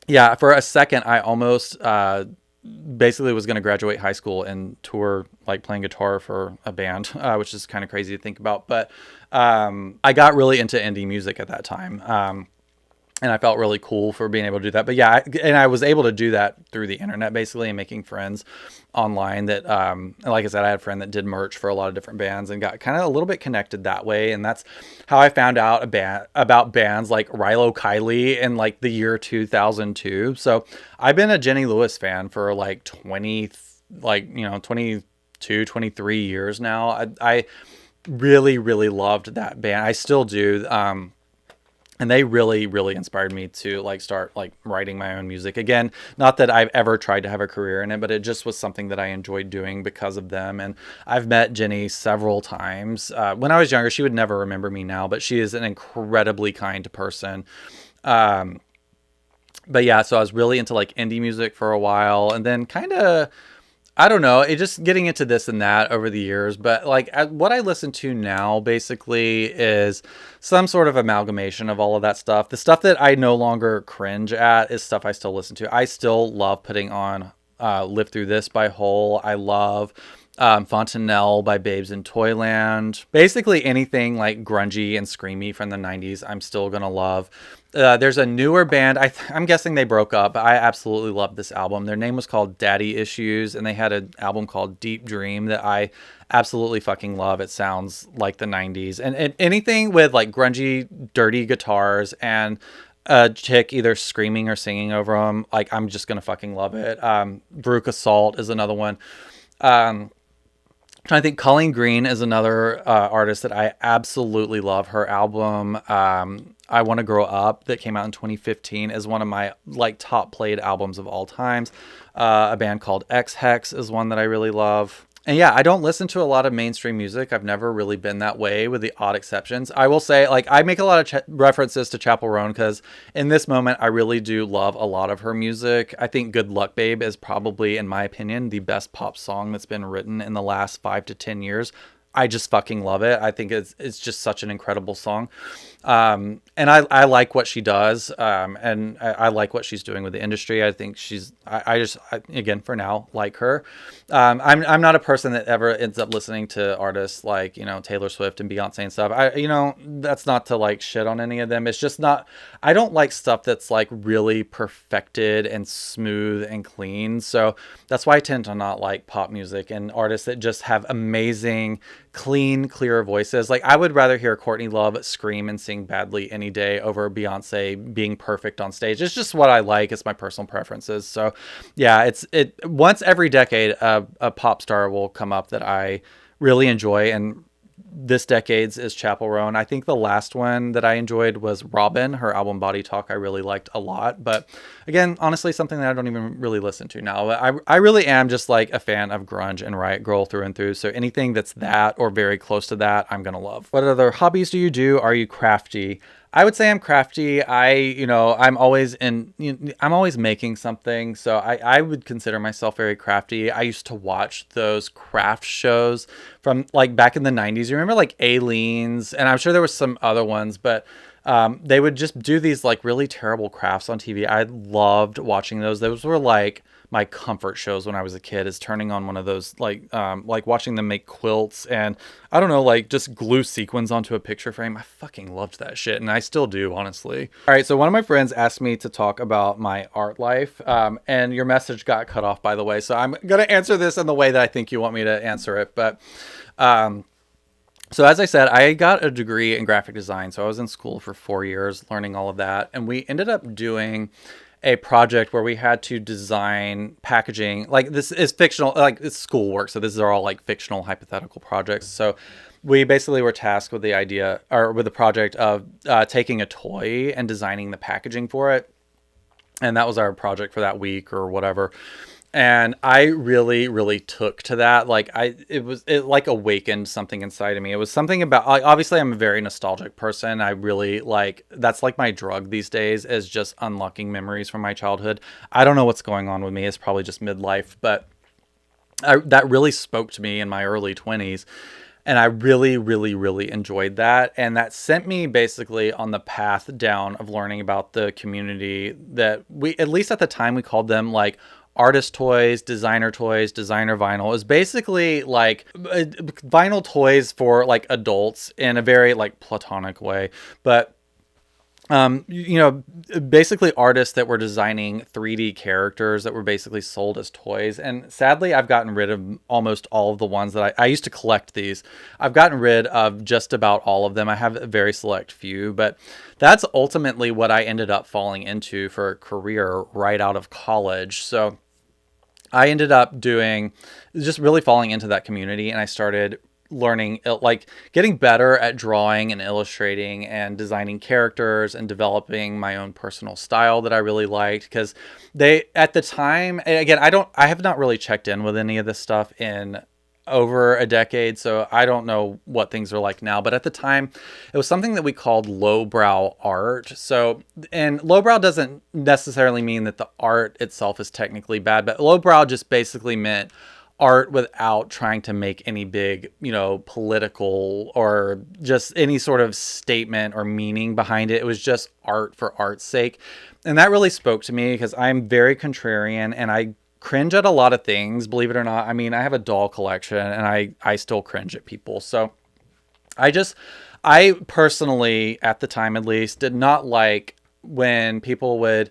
yeah, for a second, I almost basically was going to graduate high school and tour like playing guitar for a band, which is kind of crazy to think about. But I got really into indie music at that time. And I felt really cool for being able to do that. But yeah, and I was able to do that through the internet basically, and making friends online that, and like I said, I had a friend that did merch for a lot of different bands and got kind of a little bit connected that way. And that's how I found out about bands like Rilo Kiley in like the year 2002. So I've been a Jenny Lewis fan for like 22, 23 years now. I really, really loved that band. I still do. And they really, really inspired me to like start like writing my own music again. Not that I've ever tried to have a career in it, but it just was something that I enjoyed doing because of them. And I've met Jenny several times. When I was younger, she would never remember me now, but she is an incredibly kind person. But yeah, so I was really into like indie music for a while, and then kind of, I don't know, it just getting into this and that over the years. But like what I listen to now basically is some sort of amalgamation of all of that stuff. The stuff that I no longer cringe at is stuff I still listen to. I still love putting on Live Through This by Hole. I love Fontanelle by Babes in Toyland. Basically anything like grungy and screamy from the 90s, I'm still gonna love. There's a newer band. I'm guessing they broke up. I absolutely love this album. Their name was called Daddy Issues, and they had an album called Deep Dream that I absolutely fucking love. It sounds like the 90s. And anything with like grungy, dirty guitars and a chick either screaming or singing over them, like I'm just gonna fucking love it. Veruca Salt is another one. Trying to think, Colleen Green is another artist that I absolutely love. Her album I Want to Grow Up that came out in 2015 is one of my like top played albums of all times. A band called X Hex is one that I really love. And yeah, I don't listen to a lot of mainstream music. I've never really been that way, with the odd exceptions. I will say, like, I make a lot of references to Chappell Roan because in this moment, I really do love a lot of her music. I think Good Luck Babe is probably, in my opinion, the best pop song that's been written in the last 5 to 10 years. I just fucking love it. I think it's just such an incredible song. And I like what she does. And I like what she's doing with the industry. I think I again, for now, like her. I'm not a person that ever ends up listening to artists like, Taylor Swift and Beyonce and stuff. That's not to like shit on any of them. It's just not, I don't like stuff that's like really perfected and smooth and clean. So that's why I tend to not like pop music and artists that just have amazing, clean, clear voices. Like I would rather hear Courtney Love scream and sing badly any day over Beyonce being perfect on stage. It's just what I like. It's my personal preferences. So yeah, it once every decade a pop star will come up that I really enjoy, and this decade's is Chappell Roan. I think the last one that I enjoyed was Robin. Her album Body Talk I really liked a lot. But again, honestly, something that I don't even really listen to now. I really am just like a fan of grunge and Riot Grrrl through and through. So anything that's that or very close to that, I'm going to love. What other hobbies do you do? Are you crafty? I would say I'm crafty. I'm always I'm always making something. So I would consider myself very crafty. I used to watch those craft shows from like back in the 90s. You remember like Aleen's, and I'm sure there was some other ones, but They would just do these like really terrible crafts on TV. I loved watching those. Those were like my comfort shows when I was a kid, is turning on one of those, like watching them make quilts and I don't know, like just glue sequins onto a picture frame. I fucking loved that shit, and I still do, honestly. All right, so one of my friends asked me to talk about my art life, and your message got cut off, by the way. So I'm gonna answer this in the way that I think you want me to answer it, but. So as I said, I got a degree in graphic design. So I was in school for 4 years learning all of that. And we ended up doing a project where we had to design packaging. Like, this is fictional, like it's schoolwork. So these are all like fictional hypothetical projects. So we basically were tasked with the idea, or with the project of taking a toy and designing the packaging for it. And that was our project for that week or whatever. And I really, really took to that. Like, it like awakened something inside of me. It was something about, like, obviously I'm a very nostalgic person. I really like, that's like my drug these days, is just unlocking memories from my childhood. I don't know what's going on with me. It's probably just midlife, but that really spoke to me in my early 20s. And I really, really, really enjoyed that. And that sent me basically on the path down of learning about the community that we, at least at the time, we called them like artist toys, designer vinyl. It was basically like vinyl toys for like adults in a very like platonic way. But basically artists that were designing 3D characters that were basically sold as toys. And sadly, I've gotten rid of almost all of the ones that I used to collect these. I've gotten rid of just about all of them. I have a very select few, but that's ultimately what I ended up falling into for a career right out of college. So I ended up just really falling into that community, and I started learning, like getting better at drawing and illustrating and designing characters and developing my own personal style that I really liked. Because at the time, again, I have not really checked in with any of this stuff in over a decade, so I don't know what things are like now, but at the time it was something that we called lowbrow art. So, and lowbrow doesn't necessarily mean that the art itself is technically bad, but lowbrow just basically meant art without trying to make any big, political or just any sort of statement or meaning behind it. It was just art for art's sake. And that really spoke to me because I'm very contrarian and I cringe at a lot of things, believe it or not. I mean, I have a doll collection and I still cringe at people. So I personally, at the time at least, did not like when people would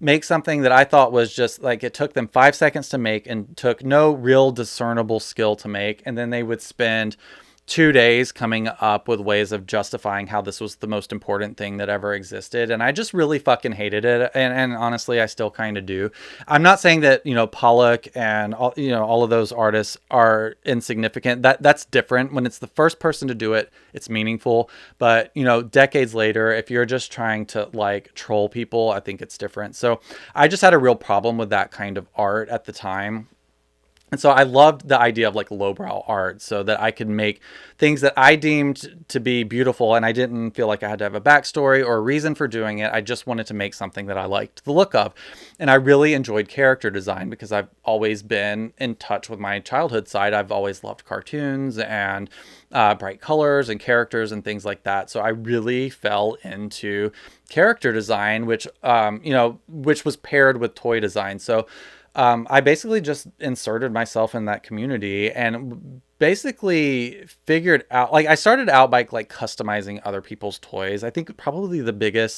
make something that I thought was just like, it took them 5 seconds to make and took no real discernible skill to make. And then they would spend 2 days coming up with ways of justifying how this was the most important thing that ever existed. And I just really fucking hated it. And honestly, I still kind of do. I'm not saying that, Pollock and all of those artists are insignificant. That's different. When it's the first person to do it, it's meaningful. But, decades later, if you're just trying to like troll people, I think it's different. So I just had a real problem with that kind of art at the time. And so I loved the idea of like lowbrow art, so that I could make things that I deemed to be beautiful, and I didn't feel like I had to have a backstory or a reason for doing it. I just wanted to make something that I liked the look of. And I really enjoyed character design because I've always been in touch with my childhood side. I've always loved cartoons and bright colors and characters and things like that. So I really fell into character design, which was paired with toy design. So I basically just inserted myself in that community and basically figured out, like, I started out by like customizing other people's toys. I think probably there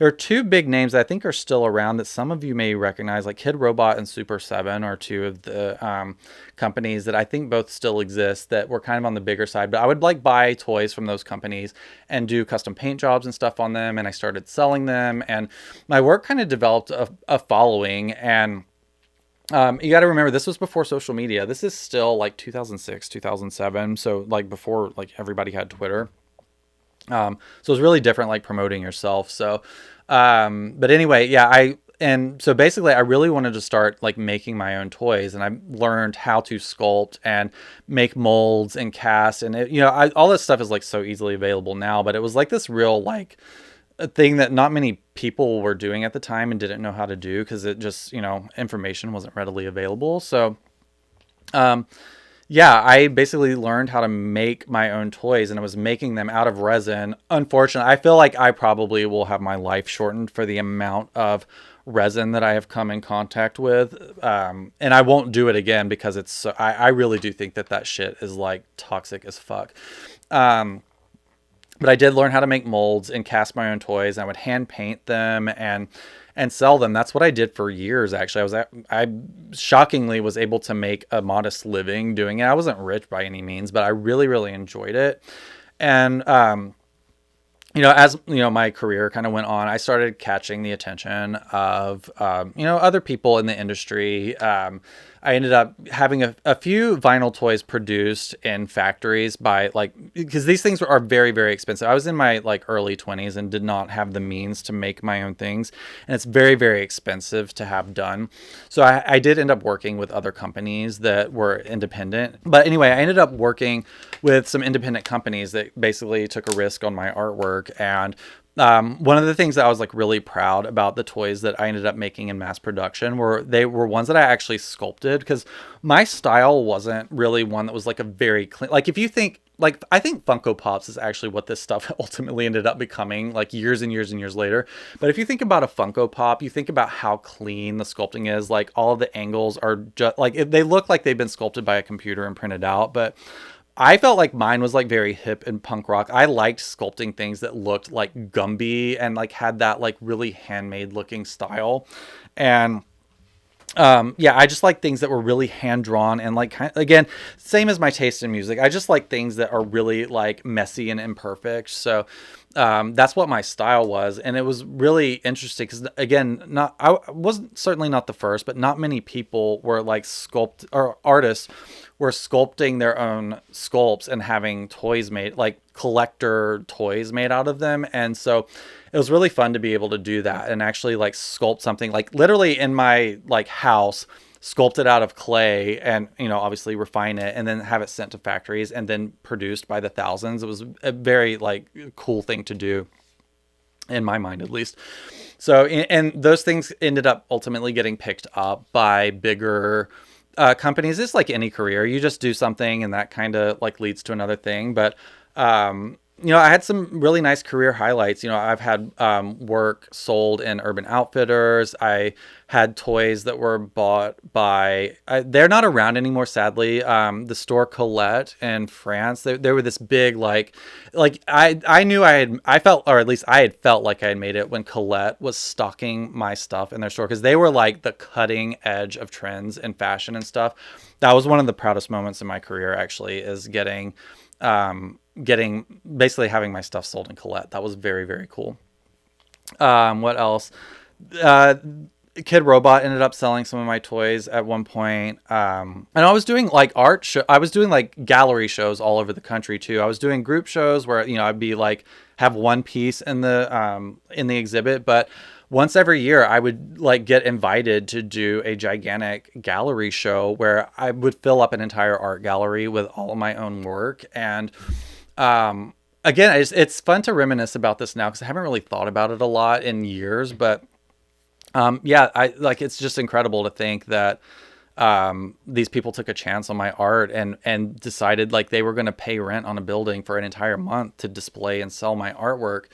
are two big names that I think are still around that some of you may recognize, like Kid Robot and Super 7 are two of the companies that I think both still exist that were kind of on the bigger side. But I would like buy toys from those companies and do custom paint jobs and stuff on them. And I started selling them, and my work kind of developed a following. And you got to remember, this was before social media. This is still like 2006, 2007. So like before like everybody had Twitter. So it was really different, like promoting yourself. So, but anyway, yeah, and so basically I really wanted to start like making my own toys, and I learned how to sculpt and make molds and cast, and all this stuff is like so easily available now, but it was like this real like a thing that not many people were doing at the time and didn't know how to do because it just, information wasn't readily available. So, Yeah, I basically learned how to make my own toys and I was making them out of resin. Unfortunately, I feel like I probably will have my life shortened for the amount of resin that I have come in contact with. And I won't do it again because I really do think that that shit is like toxic as fuck. Um, but I did learn how to make molds and cast my own toys. I would hand paint them and sell them. That's what I did for years. Actually, I shockingly was able to make a modest living doing it. I wasn't rich by any means, but I really enjoyed it. And as my career kind of went on, I started catching the attention of other people in the industry. I ended up having a few vinyl toys produced in factories by because these things are very, very expensive. I was in my early 20s and did not have the means to make my own things, and it's very, very expensive to have done. So I did end up working with other companies that were independent. But anyway, I ended up working with some independent companies that basically took a risk on my artwork. And one of the things that I was really proud about the toys that I ended up making in mass production were they were ones that I actually sculpted, because my style wasn't really one that was a very clean, if you think I think Funko Pops is actually what this stuff ultimately ended up becoming years and years and years later. But if you think about a Funko Pop, you think about how clean the sculpting is. All of the angles are just they look like they've been sculpted by a computer and printed out. But I felt like mine was very hip and punk rock. I liked sculpting things that looked like Gumby and had that really handmade looking style. And yeah, I just like things that were really hand drawn and again, same as my taste in music. I just like things that are really messy and imperfect. So that's what my style was, and it was really interesting because again, I wasn't certainly not the first, but not many people were sculpt or artists were sculpting their own sculpts and having toys made, collector toys made out of them. And so it was really fun to be able to do that and actually sculpt something literally in my house, sculpt it out of clay and obviously refine it and then have it sent to factories and then produced by the thousands. It was a very cool thing to do, in my mind at least. So and those things ended up ultimately getting picked up by bigger companies. It's like any career, you just do something and that kind of leads to another thing. But I had some really nice career highlights. I've had work sold in Urban Outfitters. I had toys that were bought by, they're not around anymore, sadly. The store Colette in France, they were this big, I knew I felt, or at least I had felt like I had made it when Colette was stocking my stuff in their store, because they were the cutting edge of trends and fashion and stuff. That was one of the proudest moments in my career, actually, is basically having my stuff sold in Colette. That was very, very cool. What else? Kid Robot ended up selling some of my toys at one point. And I was doing I was doing gallery shows all over the country too. I was doing group shows where, I'd be have one piece in the exhibit, but once every year I would get invited to do a gigantic gallery show where I would fill up an entire art gallery with all of my own work. And again, it's fun to reminisce about this now because I haven't really thought about it a lot in years. But yeah, it's just incredible to think that these people took a chance on my art and decided they were going to pay rent on a building for an entire month to display and sell my artwork.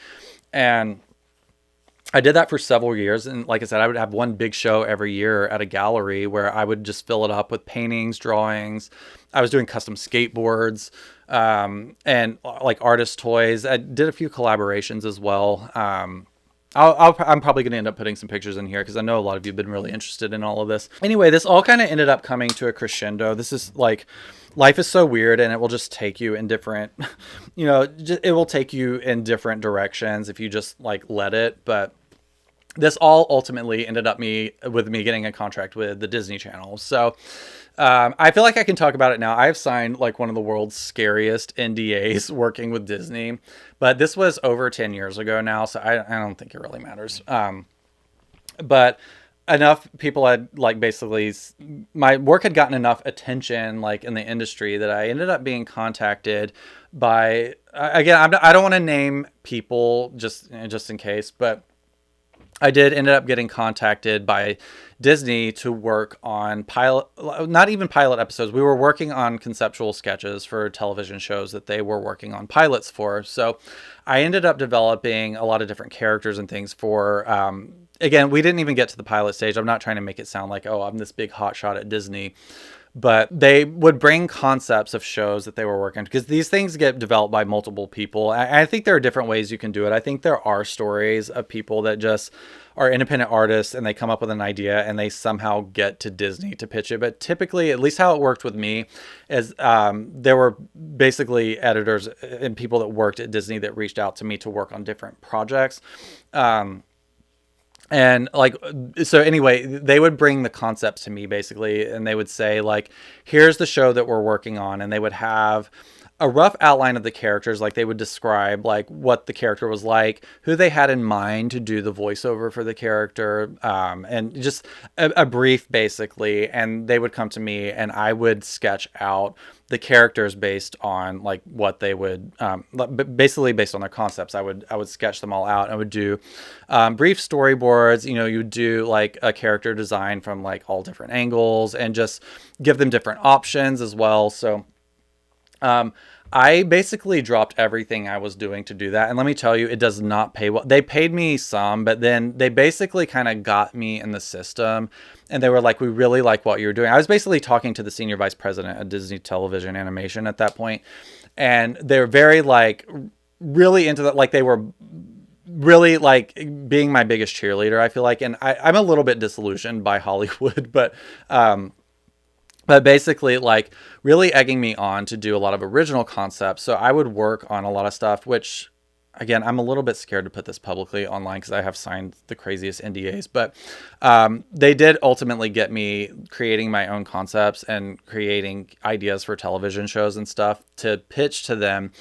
And I did that for several years. And like I said, I would have one big show every year at a gallery where I would just fill it up with paintings, drawings. I was doing custom skateboards, and artist toys. I did a few collaborations as well. I'm probably going to end up putting some pictures in here because I know a lot of you have been really interested in all of this. Anyway, this all kind of ended up coming to a crescendo. This is life is so weird, and it will just take you in different, it will take you in different directions if you just let it. But this all ultimately ended up with me getting a contract with the Disney Channel. So I feel like I can talk about it now. I've signed one of the world's scariest NDAs working with Disney, but this was over 10 years ago now, so I don't think it really matters. But enough people had basically my work had gotten enough attention in the industry that I ended up being contacted by, again, I don't want to name people just in case, but I did ended up getting contacted by Disney to work on not even pilot episodes. We were working on conceptual sketches for television shows that they were working on pilots for. So I ended up developing a lot of different characters and things for, again, we didn't even get to the pilot stage. I'm not trying to make it sound like, oh, I'm this big hotshot at Disney. But they would bring concepts of shows that they were working, because these things get developed by multiple people. I think there are different ways you can do it. I think there are stories of people that just are independent artists and they come up with an idea and they somehow get to Disney to pitch it. But typically, at least how it worked with me, is there were basically editors and people that worked at Disney that reached out to me to work on different projects. And like, so anyway, they would bring the concepts to me basically, and they would say like, here's the show that we're working on. And they would have a rough outline of the characters. Like they would describe like what the character was like, who they had in mind to do the voiceover for the character, and just a brief basically. And they would come to me and I would sketch out the characters based on like what they would, basically based on their concepts. I would sketch them all out. I would do brief storyboards. You know, you would do like a character design from like all different angles and just give them different options as well. So I basically dropped everything I was doing to do that. And let me tell you, it does not pay well. They paid me some, but then they basically kind of got me in the system. And they were like, we really like what you're doing. I was basically talking to the senior vice president at Disney Television Animation at that point. And they're very like, really into that. Like they were really like being my biggest cheerleader, I feel like. And I'm a little bit disillusioned by Hollywood, but basically like really egging me on to do a lot of original concepts. So I would work on a lot of stuff, which again, I'm a little bit scared to put this publicly online because I have signed the craziest NDAs, but they did ultimately get me creating my own concepts and creating ideas for television shows and stuff to pitch to them.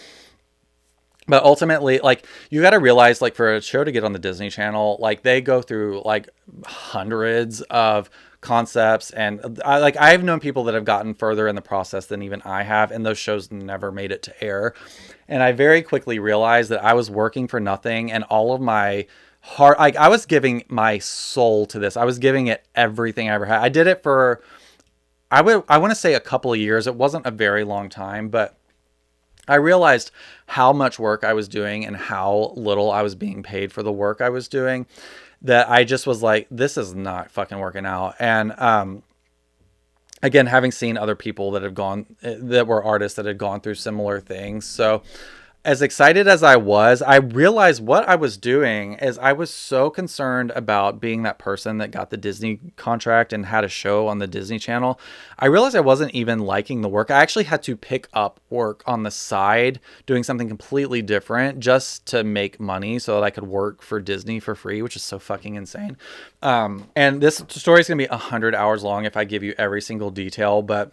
But ultimately, like, you got to realize, like, for a show to get on the Disney Channel, like, they go through, like, hundreds of concepts. And, I've known people that have gotten further in the process than even I have, and those shows never made it to air. And I very quickly realized that I was working for nothing, and all of my heart, like, I was giving my soul to this. I was giving it everything I ever had. I did it for, I want to say a couple of years. It wasn't a very long time, but I realized how much work I was doing and how little I was being paid for the work I was doing, that I just was like, this is not fucking working out. And again, having seen other people that were artists that had gone through similar things. So as excited as I was, I realized what I was doing is I was so concerned about being that person that got the Disney contract and had a show on the Disney Channel. I realized I wasn't even liking the work. I actually had to pick up work on the side, doing something completely different just to make money so that I could work for Disney for free, which is so fucking insane. And this story is going to be 100 hours long if I give you every single detail, but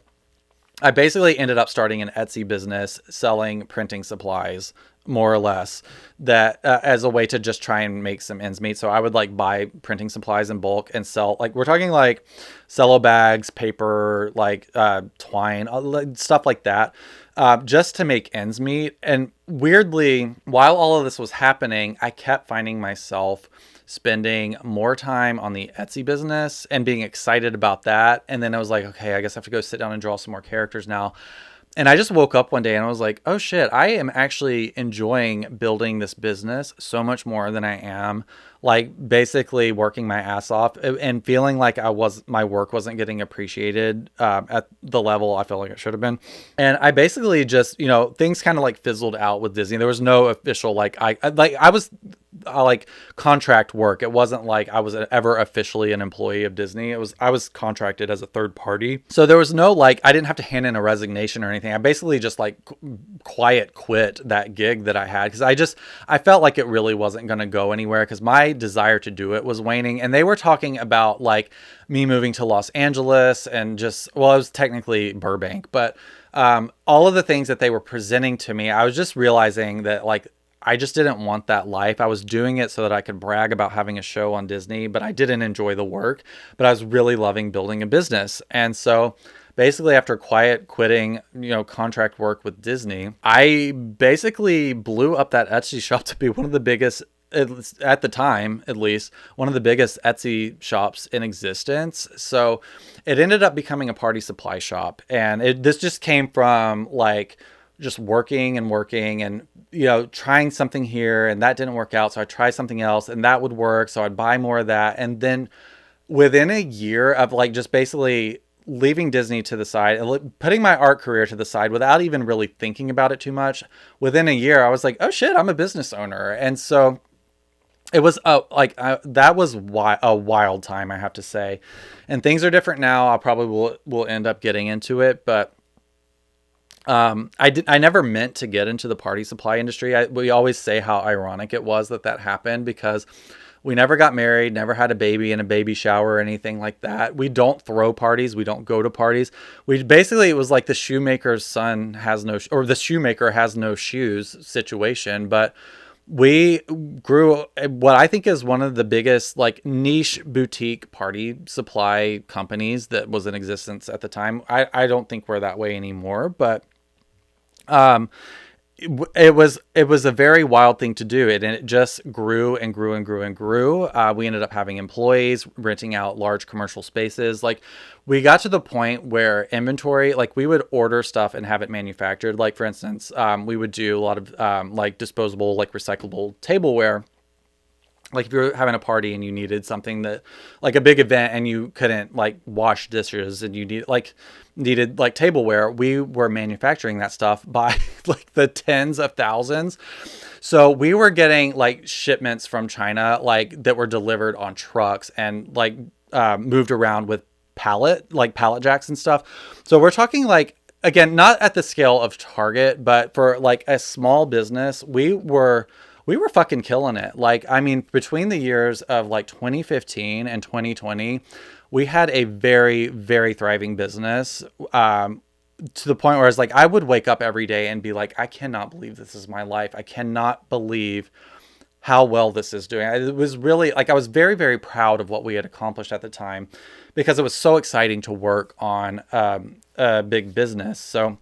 I basically ended up starting an Etsy business selling printing supplies, more or less, that as a way to just try and make some ends meet. So I would like buy printing supplies in bulk and sell, like, we're talking like cello bags, paper, like twine, stuff like that, just to make ends meet. And weirdly, while all of this was happening, I kept finding myself spending more time on the Etsy business and being excited about that. And then I was like, okay, I guess I have to go sit down and draw some more characters now. And I just woke up one day and I was like, oh shit, I am actually enjoying building this business so much more than I am like basically working my ass off and feeling like my work wasn't getting appreciated at the level I felt like it should have been. And I basically just, things kind of like fizzled out with Disney. There was no official, I was like contract work. It wasn't like I was ever officially an employee of Disney. I was contracted as a third party. So there was no, I didn't have to hand in a resignation or anything. I basically just quiet quit that gig that I had. Cause I felt like it really wasn't going to go anywhere. Cause my desire to do it was waning. And they were talking about me moving to Los Angeles and it was technically Burbank, but all of the things that they were presenting to me, I was just realizing that I just didn't want that life. I was doing it so that I could brag about having a show on Disney, but I didn't enjoy the work, but I was really loving building a business. And so basically after quiet quitting, contract work with Disney, I basically blew up that Etsy shop to be one of the biggest at the time, at least, one of the biggest Etsy shops in existence. So it ended up becoming a party supply shop. And this just came from like just working and working and, trying something here and that didn't work out. So I tried something else and that would work. So I'd buy more of that. And then within a year of like just basically leaving Disney to the side and putting my art career to the side without even really thinking about it too much, within a year, I was like, oh shit, I'm a business owner. And so it was that was a wild time, I have to say. And things are different now. I probably will end up getting into it, but I never meant to get into the party supply industry. We always say how ironic it was that happened because we never got married, never had a baby and a baby shower or anything like that. We don't throw parties. We don't go to parties. It was like the shoemaker's son has no, or the shoemaker has no shoes situation. But we grew what I think is one of the biggest like niche boutique party supply companies that was in existence at the time. I don't think we're that way anymore, but um, it was a very wild thing to do it, and it just grew and grew and grew and grew. We ended up having employees, renting out large commercial spaces. Like we got to the point where inventory, like we would order stuff and have it manufactured. Like for instance, we would do a lot of like disposable, like recyclable tableware. Like if you were having a party and you needed something that like a big event and you couldn't like wash dishes and you needed like tableware, we were manufacturing that stuff by like the tens of thousands. So we were getting like shipments from China like that were delivered on trucks and like moved around with pallet jacks and stuff. So we're talking like, again, not at the scale of Target, but for like a small business, we were fucking killing it. Like, I mean, between the years of like 2015 and 2020, we had a very, very thriving business, to the point where it's like, I would wake up every day and be like, I cannot believe this is my life. I cannot believe how well this is doing. It was really like, I was very, very proud of what we had accomplished at the time because it was so exciting to work on a big business. So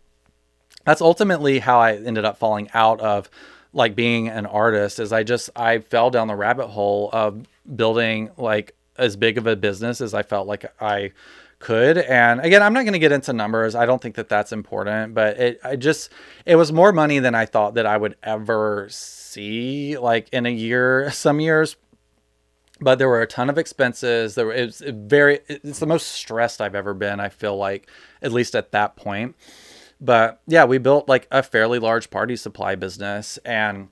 that's ultimately how I ended up falling out of like being an artist. Is I fell down the rabbit hole of building like as big of a business as I felt like I could. And again, I'm not going to get into numbers. I don't think that that's important, but it was more money than I thought that I would ever see like in a year, some years. But there were a ton of expenses. It's the most stressed I've ever been, I feel like, at least at that point. But yeah, we built like a fairly large party supply business and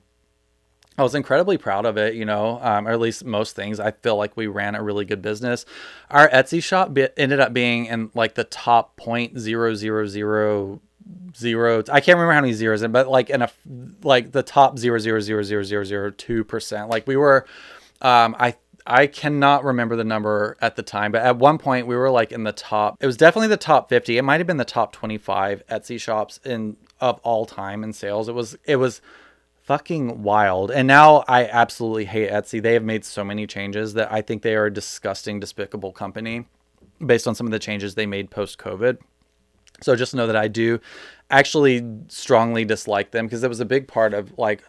I was incredibly proud of it, or at least most things. I feel like we ran a really good business. Our Etsy shop ended up being in like the top 0.0000. I can't remember how many zeros in, but like like the top 0.000002%. Like we were, I cannot remember the number at the time, but at one point we were like in the top. It was definitely the top 50. It might have been the top 25 Etsy shops of all time in sales. It was fucking wild. And now I absolutely hate Etsy. They have made so many changes that I think they are a disgusting, despicable company based on some of the changes they made post-COVID. So just know that I do actually strongly dislike them because it was a big part of like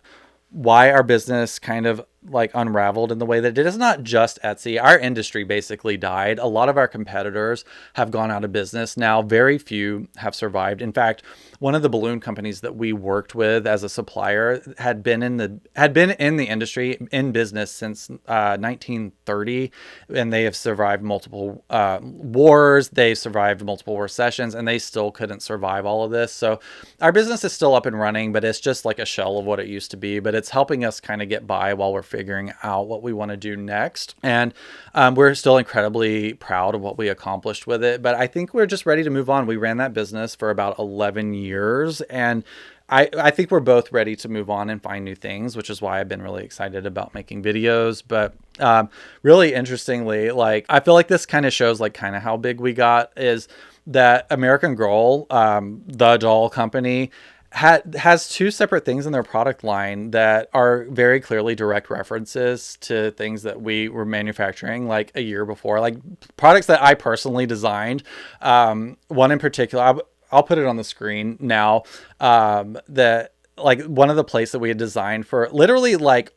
why our business kind of like unraveled in the way that it did. It's not just Etsy. Our industry basically died. A lot of our competitors have gone out of business now. Very few have survived. In fact, one of the balloon companies that we worked with as a supplier had been in the industry in business since 1930, and they have survived multiple wars. They survived multiple recessions, and they still couldn't survive all of this. So our business is still up and running, but it's just like a shell of what it used to be. But it's helping us kind of get by while we're figuring out what we want to do next. And we're still incredibly proud of what we accomplished with it. But I think we're just ready to move on. We ran that business for about 11 years. And I think we're both ready to move on and find new things, which is why I've been really excited about making videos. But really interestingly, like I feel like this kind of shows like kind of how big we got is that American Girl, the doll company, has two separate things in their product line that are very clearly direct references to things that we were manufacturing like a year before, like products that I personally designed. One in particular, I'll put it on the screen now, that like one of the plates that we had designed for literally like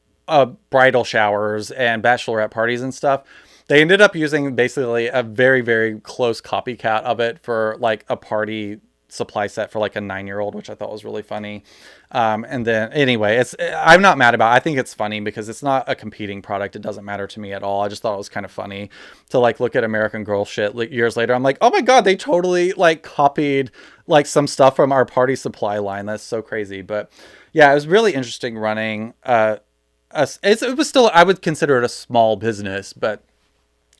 bridal showers and bachelorette parties and stuff. They ended up using basically a very, very close copycat of it for like a party supply set for like a 9-year-old, which I thought was really funny. And then anyway, I'm not mad about it. I think it's funny because it's not a competing product. It doesn't matter to me at all. I just thought it was kind of funny to like look at American Girl shit like years later. I'm like, oh my God, they totally like copied like some stuff from our party supply line. That's so crazy. But yeah, it was really interesting running. It was still, I would consider it a small business, but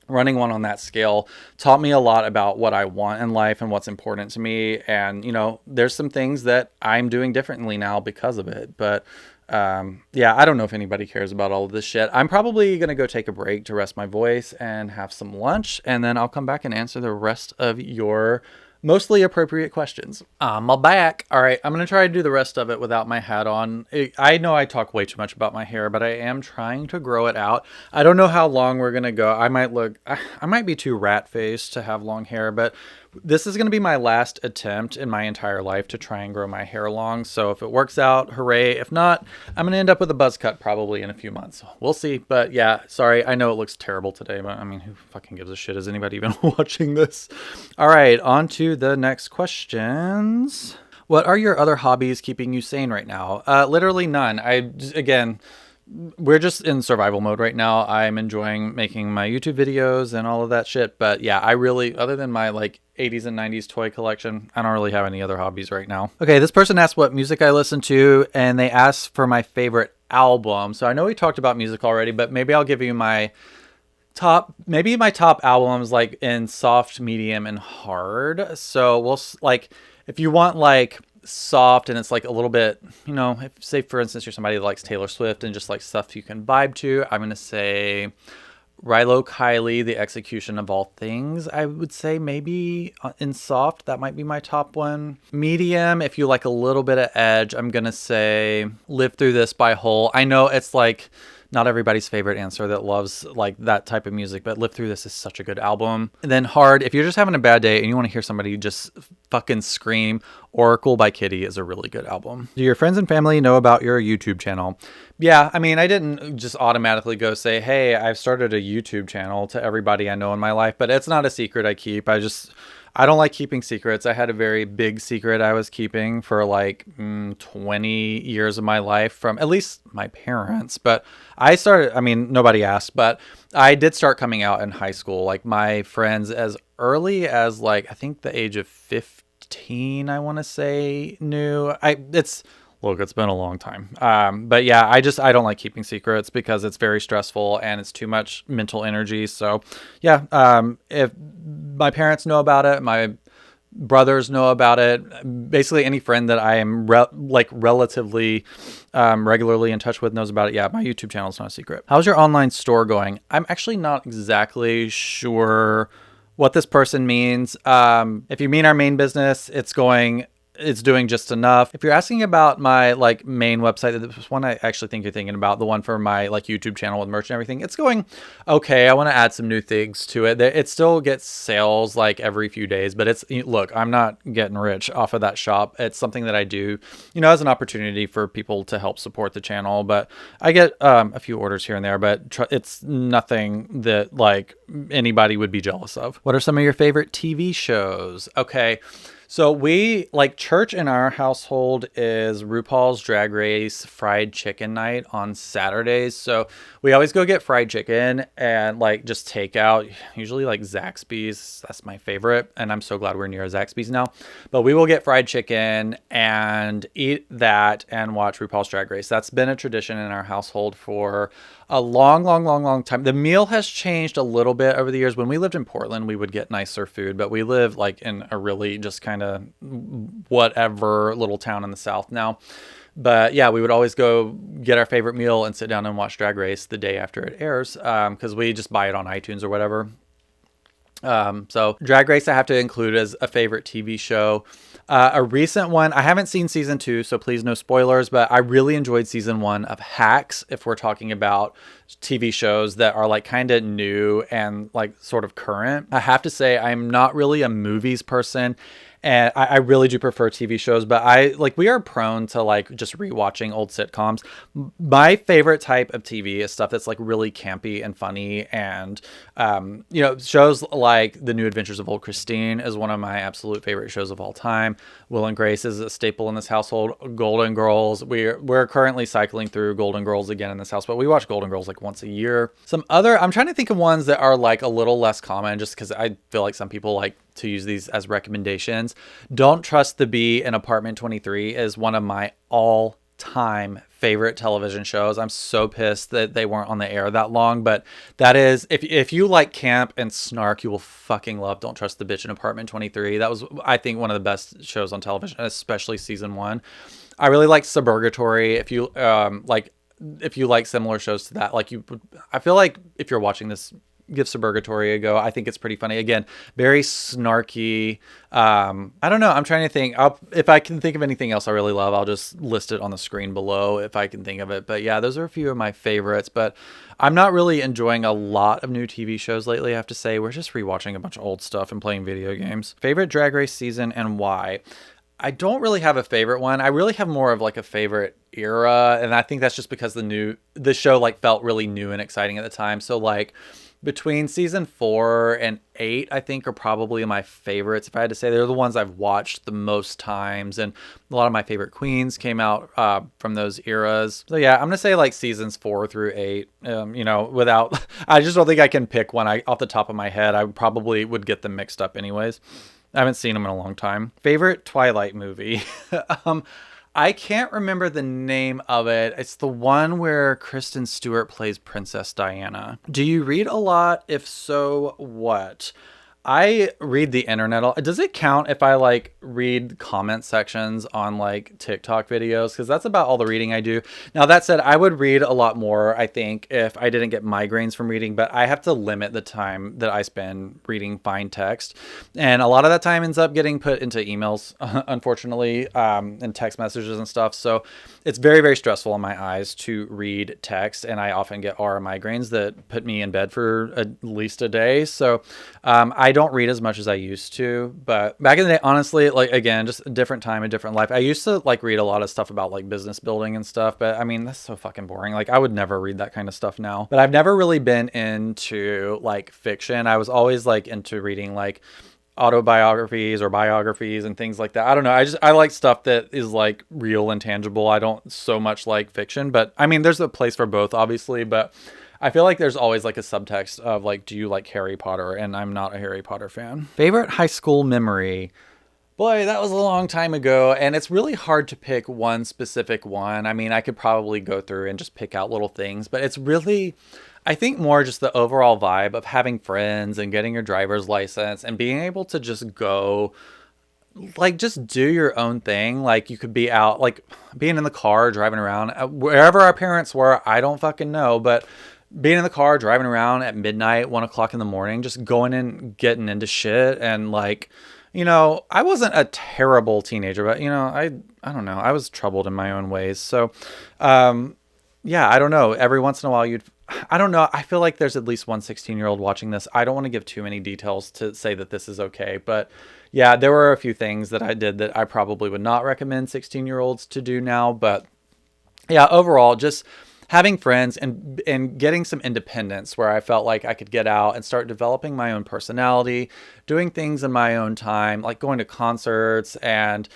running one on that scale taught me a lot about what I want in life and what's important to me. And, you know, there's some things that I'm doing differently now because of it. But yeah, I don't know if anybody cares about all of this shit. I'm probably going to go take a break to rest my voice and have some lunch. And then I'll come back and answer the rest of your mostly appropriate questions. I'm back. All right, I'm going to try to do the rest of it without my hat on. I know I talk way too much about my hair, but I am trying to grow it out. I don't know how long we're going to go. I might be too rat-faced to have long hair, but this is going to be my last attempt in my entire life to try and grow my hair long. So if it works out, hooray. If not, I'm going to end up with a buzz cut probably in a few months. We'll see. But yeah, sorry. I know it looks terrible today, but I mean, who fucking gives a shit? Is anybody even watching this? All right, on to the next questions. What are your other hobbies keeping you sane right now? Literally none. Again, we're just in survival mode right now. I'm enjoying making my YouTube videos and all of that shit. But yeah, I really, other than my like 80s and 90s toy collection, I don't really have any other hobbies right now. Okay, this person asked what music I listen to, and they asked for my favorite album. So I know we talked about music already, but maybe I'll give you my top albums like in soft, medium, and hard. So we'll like, if you want like soft and it's like a little bit, you know, if say for instance you're somebody that likes Taylor Swift and just like stuff you can vibe to, I'm gonna say Rilo Kiley, The Execution of All Things. I would say maybe in soft, that might be my top one. Medium, if you like a little bit of edge, I'm gonna say Live Through This by Hole. I know it's like not everybody's favorite answer that loves like that type of music, but Live Through This is such a good album. And then hard, if you're just having a bad day and you want to hear somebody just fucking scream, Oracle by Kitty is a really good album. Do your friends and family know about your YouTube channel? Yeah, I mean, I didn't just automatically go say, hey, I've started a YouTube channel to everybody I know in my life, but it's not a secret I keep. I don't like keeping secrets. I had a very big secret I was keeping for like 20 years of my life from at least my parents. But I mean, nobody asked, but I did start coming out in high school. Like my friends as early as like, I think the age of 15, I want to say knew. It's been a long time. But yeah, I don't like keeping secrets because it's very stressful and it's too much mental energy. So yeah, if my parents know about it, my brothers know about it, basically any friend that I am relatively regularly in touch with knows about it. Yeah, my YouTube channel is not a secret. How's your online store going? I'm actually not exactly sure what this person means. If you mean our main business, it's doing just enough. If you're asking about my like main website, this one I actually think you're thinking about, the one for my like YouTube channel with merch and everything, it's going okay. I want to add some new things to it. It still gets sales like every few days, but look, I'm not getting rich off of that shop. It's something that I do, you know, as an opportunity for people to help support the channel. But I get a few orders here and there, but it's nothing that like anybody would be jealous of. What are some of your favorite TV shows? Okay. So we like church in our household is RuPaul's Drag Race fried chicken night on Saturdays. So we always go get fried chicken and like just take out, usually like Zaxby's. That's my favorite. And I'm so glad we're near a Zaxby's now. But we will get fried chicken and eat that and watch RuPaul's Drag Race. That's been a tradition in our household for a long time. The meal has changed a little bit over the years. When we lived in Portland, we would get nicer food, but we live like in a really just kind of whatever little town in the South now. But yeah, we would always go get our favorite meal and sit down and watch Drag Race the day after it airs, because we just buy it on iTunes or whatever. So Drag Race I have to include as a favorite TV show. A recent one, I haven't seen season 2, so please no spoilers, but I really enjoyed season 1 of Hacks, if we're talking about TV shows that are like kind of new and like sort of current. I have to say I'm not really a movies person. And I really do prefer TV shows, but we are prone to like just rewatching old sitcoms. My favorite type of TV is stuff that's like really campy and funny. And, shows like The New Adventures of Old Christine is one of my absolute favorite shows of all time. Will and Grace is a staple in this household. Golden Girls. We're currently cycling through Golden Girls again in this house, but we watch Golden Girls like once a year. I'm trying to think of ones that are like a little less common just because I feel like some people like to use these as recommendations. Don't Trust the Bee and Apartment 23 is one of my all-time favorite television shows. I'm so pissed that they weren't on the air that long, but that is, if you like camp and snark, you will fucking love Don't Trust the Bitch in Apartment 23. That was, I think, one of the best shows on television, especially season 1. I really like Suburgatory. If you like similar shows to that, I feel like if you're watching this, give Suburgatory a go. I think it's pretty funny. Again, very snarky. I don't know. I'm trying to think. If I can think of anything else I really love, I'll just list it on the screen below if I can think of it. But yeah, those are a few of my favorites. But I'm not really enjoying a lot of new TV shows lately, I have to say. We're just rewatching a bunch of old stuff and playing video games. Favorite Drag Race season and why? I don't really have a favorite one. I really have more of like a favorite era. And I think that's just because the show like felt really new and exciting at the time. So like, between season 4 and 8, I think are probably my favorites. If I had to say, they're the ones I've watched the most times, and a lot of my favorite queens came out from those eras. So yeah, I'm gonna say like seasons 4 through 8. Without, I just don't think I can pick one off the top of my head. I probably would get them mixed up anyways. I haven't seen them in a long time. Favorite Twilight movie. I can't remember the name of it. It's the one where Kristen Stewart plays Princess Diana. Do you read a lot? If so, what? I read the internet. Does it count if I like read comment sections on like TikTok videos? Because that's about all the reading I do. Now, that said, I would read a lot more, I think, if I didn't get migraines from reading, but I have to limit the time that I spend reading fine text. And a lot of that time ends up getting put into emails, unfortunately, and text messages and stuff. So it's very, very stressful on my eyes to read text. And I often get aura migraines that put me in bed for at least a day. So I don't read as much as I used to, but back in the day, honestly, like again, just a different time, a different life. I used to like read a lot of stuff about like business building and stuff, but I mean, that's so fucking boring. Like I would never read that kind of stuff now, but I've never really been into like fiction. I was always like into reading like autobiographies or biographies and things like that. I don't know. I like stuff that is like real and tangible. I don't so much like fiction, but I mean, there's a place for both, obviously, but I feel like there's always like a subtext of like, do you like Harry Potter? And I'm not a Harry Potter fan. Favorite high school memory? Boy, that was a long time ago, and it's really hard to pick one specific one. I mean, I could probably go through and just pick out little things, but it's really, I think, more just the overall vibe of having friends and getting your driver's license and being able to just go, like, just do your own thing. Like, you could be out, like, being in the car, driving around, wherever our parents were, I don't fucking know, but being in the car, driving around at midnight, 1 o'clock in the morning, just going and getting into shit. And like, I wasn't a terrible teenager, but I don't know. I was troubled in my own ways. So, yeah, I don't know. Every once in a while I don't know. I feel like there's at least one 16-year-old watching this. I don't want to give too many details to say that this is okay, but yeah, there were a few things that I did that I probably would not recommend 16-year-olds to do now. But yeah, overall, just having friends and getting some independence where I felt like I could get out and start developing my own personality, doing things in my own time, like going to concerts. And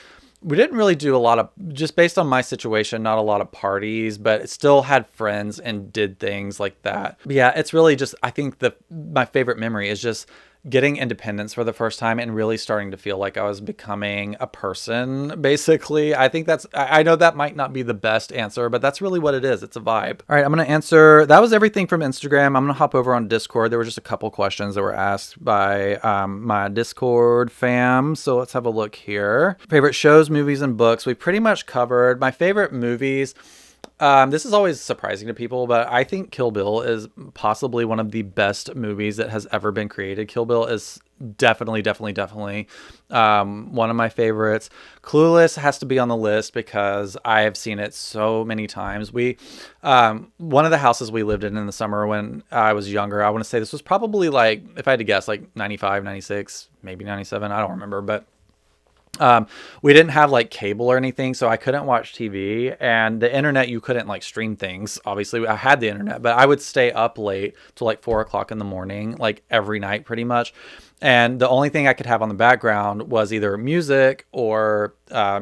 we didn't really do a lot of, just based on my situation, not a lot of parties, but still had friends and did things like that. But yeah, it's really just, I think my favorite memory is just getting independence for the first time and really starting to feel like I was becoming a person, basically. I think I know that might not be the best answer, but that's really what it is. It's a vibe. All right, I'm going to answer. That was everything from Instagram. I'm going to hop over on Discord. There were just a couple questions that were asked by my Discord fam. So let's have a look here. Favorite shows, movies, and books. We pretty much covered my favorite movies. This is always surprising to people, but I think Kill Bill is possibly one of the best movies that has ever been created. Kill Bill is definitely one of my favorites. Clueless has to be on the list because I have seen it so many times. One of the houses we lived in the summer when I was younger, I want to say this was probably like, if I had to guess, like 95, 96, maybe 97. I don't remember, but we didn't have like cable or anything, so I couldn't watch TV, and the internet, you couldn't like stream things. Obviously, I had the internet, but I would stay up late till like 4 o'clock in the morning, like every night pretty much. And the only thing I could have on the background was either music or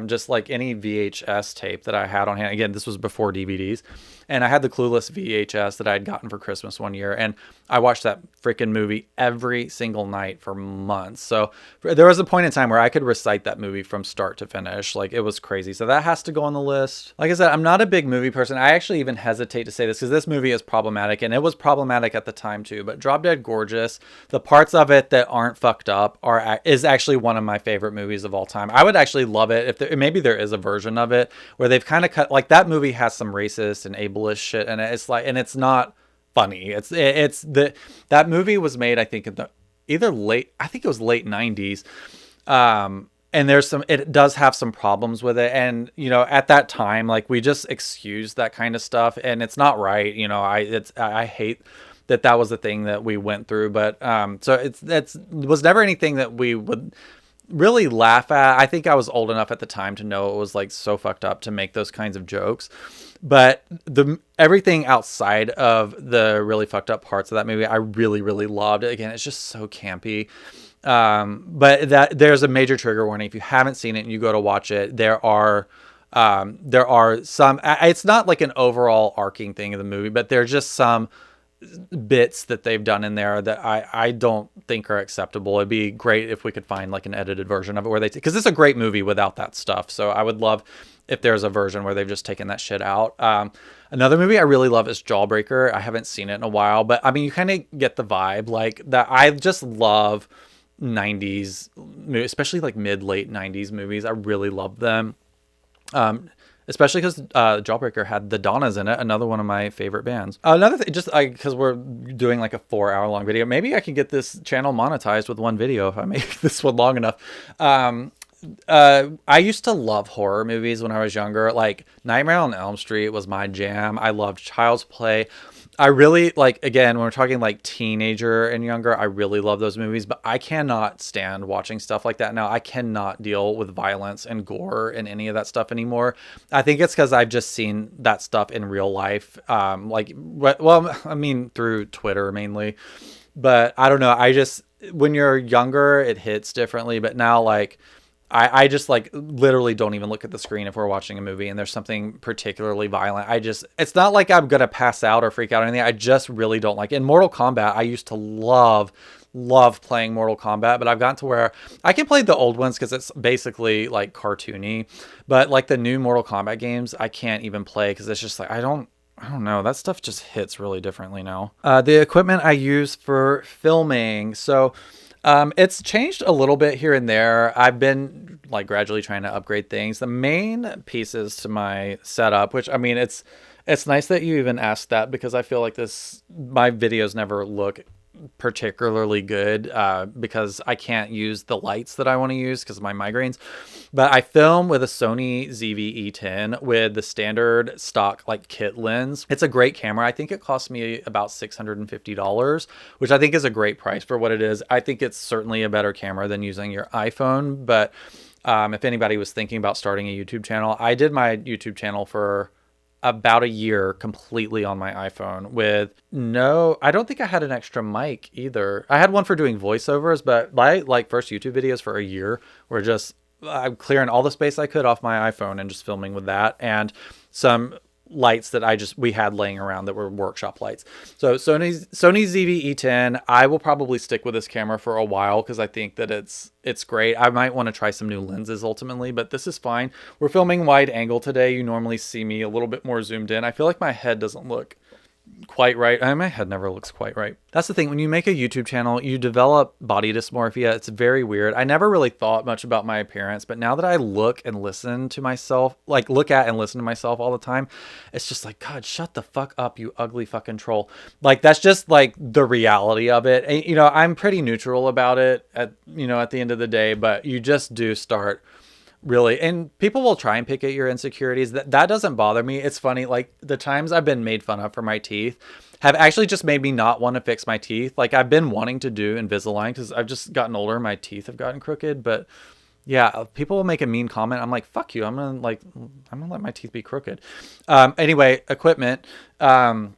just like any VHS tape that I had on hand. Again, this was before DVDs. And I had the Clueless VHS that I had gotten for Christmas one year. And I watched that freaking movie every single night for months. So there was a point in time where I could recite that movie from start to finish. Like, it was crazy. So that has to go on the list. Like I said, I'm not a big movie person. I actually even hesitate to say this because this movie is problematic. And it was problematic at the time too. But Drop Dead Gorgeous, the parts of it that aren't fucked up is actually one of my favorite movies of all time. I would actually love it if maybe there is a version of it where they've kind of cut, like, that movie has some racist and ableist shit in it. It's like, and it's not funny. That movie was made, I think, in the I think it was late 90s. And it does have some problems with it. And, at that time, like, we just excused that kind of stuff, and it's not right. I hate that was the thing that we went through, but, so it was never anything that we would really laugh at. I think I was old enough at the time to know it was like so fucked up to make those kinds of jokes. But everything outside of the really fucked up parts of that movie, I really, really loved. Again, it's just so campy. But there's a major trigger warning. If you haven't seen it and you go to watch it, there are some, it's not like an overall arcing thing of the movie, but there's just some bits that they've done in there that I don't think are acceptable. It'd be great if we could find like an edited version of it where because it's a great movie without that stuff. So I would love if there's a version where they've just taken that shit out. Another movie I really love is Jawbreaker. I haven't seen it in a while, but I mean, you kind of get the vibe like that. I just love 90s, especially like late 90s movies. I really love them. Especially because Jawbreaker had the Donnas in it, another one of my favorite bands. Another thing, just because we're doing like a 4-hour long video, maybe I can get this channel monetized with one video if I make this one long enough. I used to love horror movies when I was younger. Like, Nightmare on Elm Street was my jam. I loved Child's Play. I really, like, again, when we're talking like teenager and younger, I really love those movies, but I cannot stand watching stuff like that now. I cannot deal with violence and gore and any of that stuff anymore. I think it's because I've just seen that stuff in real life. Through Twitter mainly, but I don't know. When you're younger, it hits differently, but now, like, I just like literally don't even look at the screen if we're watching a movie and there's something particularly violent. It's not like I'm going to pass out or freak out or anything. I just really don't like it. In Mortal Kombat, I used to love playing Mortal Kombat, but I've gotten to where I can play the old ones because it's basically like cartoony, but like the new Mortal Kombat games, I can't even play because it's just like, I don't know. That stuff just hits really differently now. The equipment I use for filming. So, it's changed a little bit here and there. I've been like gradually trying to upgrade things. The main pieces to my setup, which, I mean, it's nice that you even asked that because I feel like my videos never look particularly good because I can't use the lights that I want to use because of my migraines. But I film with a Sony ZV-E10 with the standard stock like kit lens. It's a great camera. I think it cost me about $650, which I think is a great price for what it is. I think it's certainly a better camera than using your iPhone. But if anybody was thinking about starting a YouTube channel, I did my YouTube channel for about a year completely on my iPhone I don't think I had an extra mic either. I had one for doing voiceovers, but my like first YouTube videos for a year were just I'm clearing all the space I could off my iPhone and just filming with that and some lights that we had laying around that were workshop lights. So Sony ZV-E10, I will probably stick with this camera for a while because I think that it's great. I might want to try some new lenses ultimately, but this is fine. We're filming wide angle today. You normally see me a little bit more zoomed in. I feel like my head doesn't look quite right. My head never looks quite right. That's the thing. When you make a YouTube channel, you develop body dysmorphia. It's very weird. I never really thought much about my appearance, but now that I look and listen to myself, like look at and listen to myself all the time, it's just like, God, shut the fuck up, you ugly fucking troll. Like that's just like the reality of it. And, you know, I'm pretty neutral about it at the end of the day, but you just do start really, and people will try and pick at your insecurities. That doesn't bother me. It's funny, like the times I've been made fun of for my teeth have actually just made me not want to fix my teeth. Like I've been wanting to do Invisalign because I've just gotten older, my teeth have gotten crooked. But yeah, people will make a mean comment. I'm like, fuck you, I'm gonna let my teeth be crooked. Anyway, equipment. The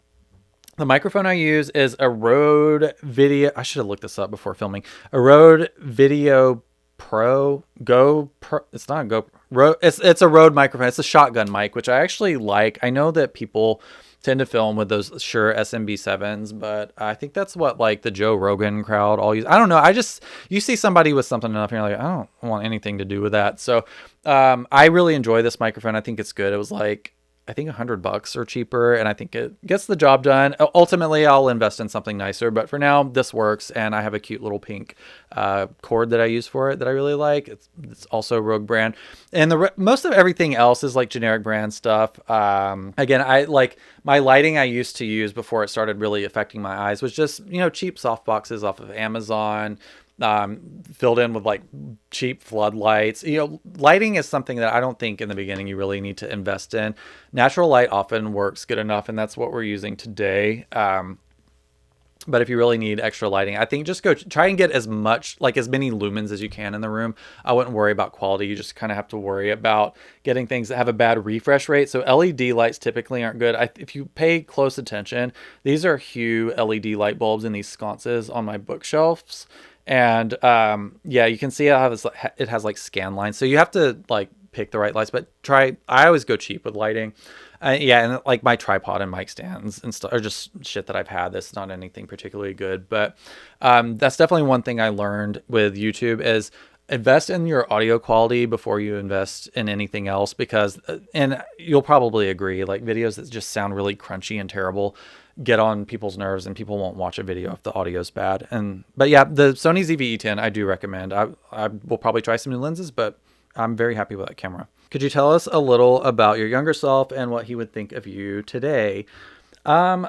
microphone I use is a Rode Video. I should have looked this up before filming. A Rode Video Pro. It's not a GoPro. It's a Rode microphone. It's a shotgun mic, which I actually like. I know that people tend to film with those Shure SMB7s, but I think that's what like the Joe Rogan crowd all use. I don't know. You see somebody with something enough and you're like, I don't want anything to do with that. So I really enjoy this microphone. I think it's good. It was like, I think $100 or cheaper, and I think it gets the job done. Ultimately, I'll invest in something nicer, but for now, this works, and I have a cute little pink cord that I use for it that I really like. It's also Rogue brand, and most of everything else is like generic brand stuff. Again, I like my lighting I used to use before it started really affecting my eyes was just cheap soft boxes off of Amazon. Filled in with like cheap floodlights. Lighting is something that I don't think in the beginning you really need to invest in. Natural light often works good enough, and that's what we're using today. But if you really need extra lighting, I think just go try and get as many lumens as you can in the room. I wouldn't worry about quality. You just kind of have to worry about getting things that have a bad refresh rate. So LED lights typically aren't good. If you pay close attention, these are Hue LED light bulbs in these sconces on my bookshelves. And you can see it has like scan lines. So you have to like pick the right lights, but I always go cheap with lighting. And like my tripod and mic stands and stuff are just shit that I've had. That's not anything particularly good, but that's definitely one thing I learned with YouTube is invest in your audio quality before you invest in anything else, because, and you'll probably agree, like videos that just sound really crunchy and terrible get on people's nerves, and people won't watch a video if the audio's bad. But yeah, the Sony ZV-E10 I do recommend. I will probably try some new lenses, but I'm very happy with that camera. Could you tell us a little about your younger self and what he would think of you today? I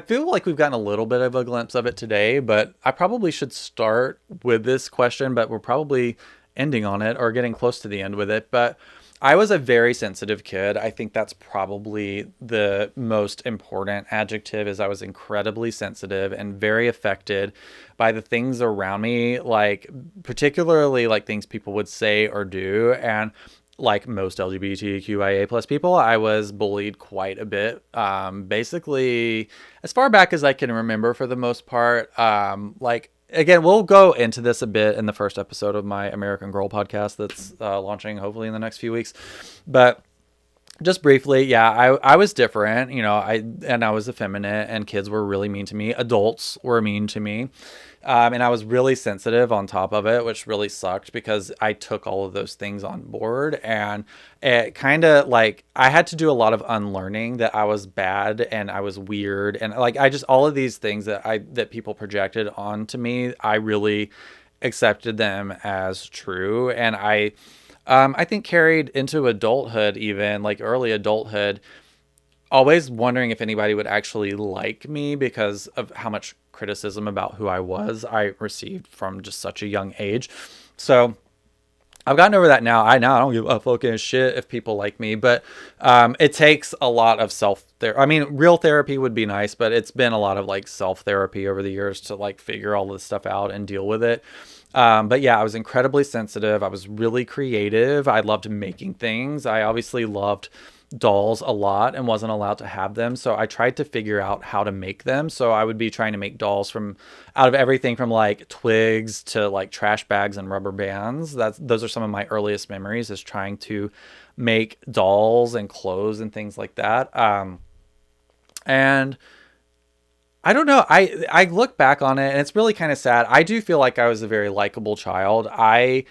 feel like we've gotten a little bit of a glimpse of it today, but I probably should start with this question, but we're probably ending on it or getting close to the end with it. But I was a very sensitive kid. I think that's probably the most important adjective, is I was incredibly sensitive and very affected by the things around me, like particularly like things people would say or do. And like most LGBTQIA plus people, I was bullied quite a bit. Basically, as far back as I can remember for the most part. Again, we'll go into this a bit in the first episode of my American Girl podcast that's launching hopefully in the next few weeks. But just briefly, I was different, I was effeminate, and kids were really mean to me. Adults were mean to me. And I was really sensitive on top of it, which really sucked because I took all of those things on board, and it kind of like I had to do a lot of unlearning that I was bad and I was weird. And like, all of these things that people projected onto me, I really accepted them as true. And I think carried into adulthood, even like early adulthood, always wondering if anybody would actually like me because of how much criticism about who I received from just such a young age. So I've gotten over that now. I don't give a fucking shit if people like me, but it takes a lot of self-therapy. I mean, real therapy would be nice, but it's been a lot of like self-therapy over the years to like figure all this stuff out and deal with it. But yeah, I was incredibly sensitive. I was really creative. I loved making things. I obviously loved dolls a lot and wasn't allowed to have them, so I tried to figure out how to make them. So I would be trying to make dolls out of everything from like twigs to like trash bags and rubber bands. Those are some of my earliest memories, is trying to make dolls and clothes and things like that. And I don't know, I look back on it and it's really kind of sad. I do feel like I was a very likable child. I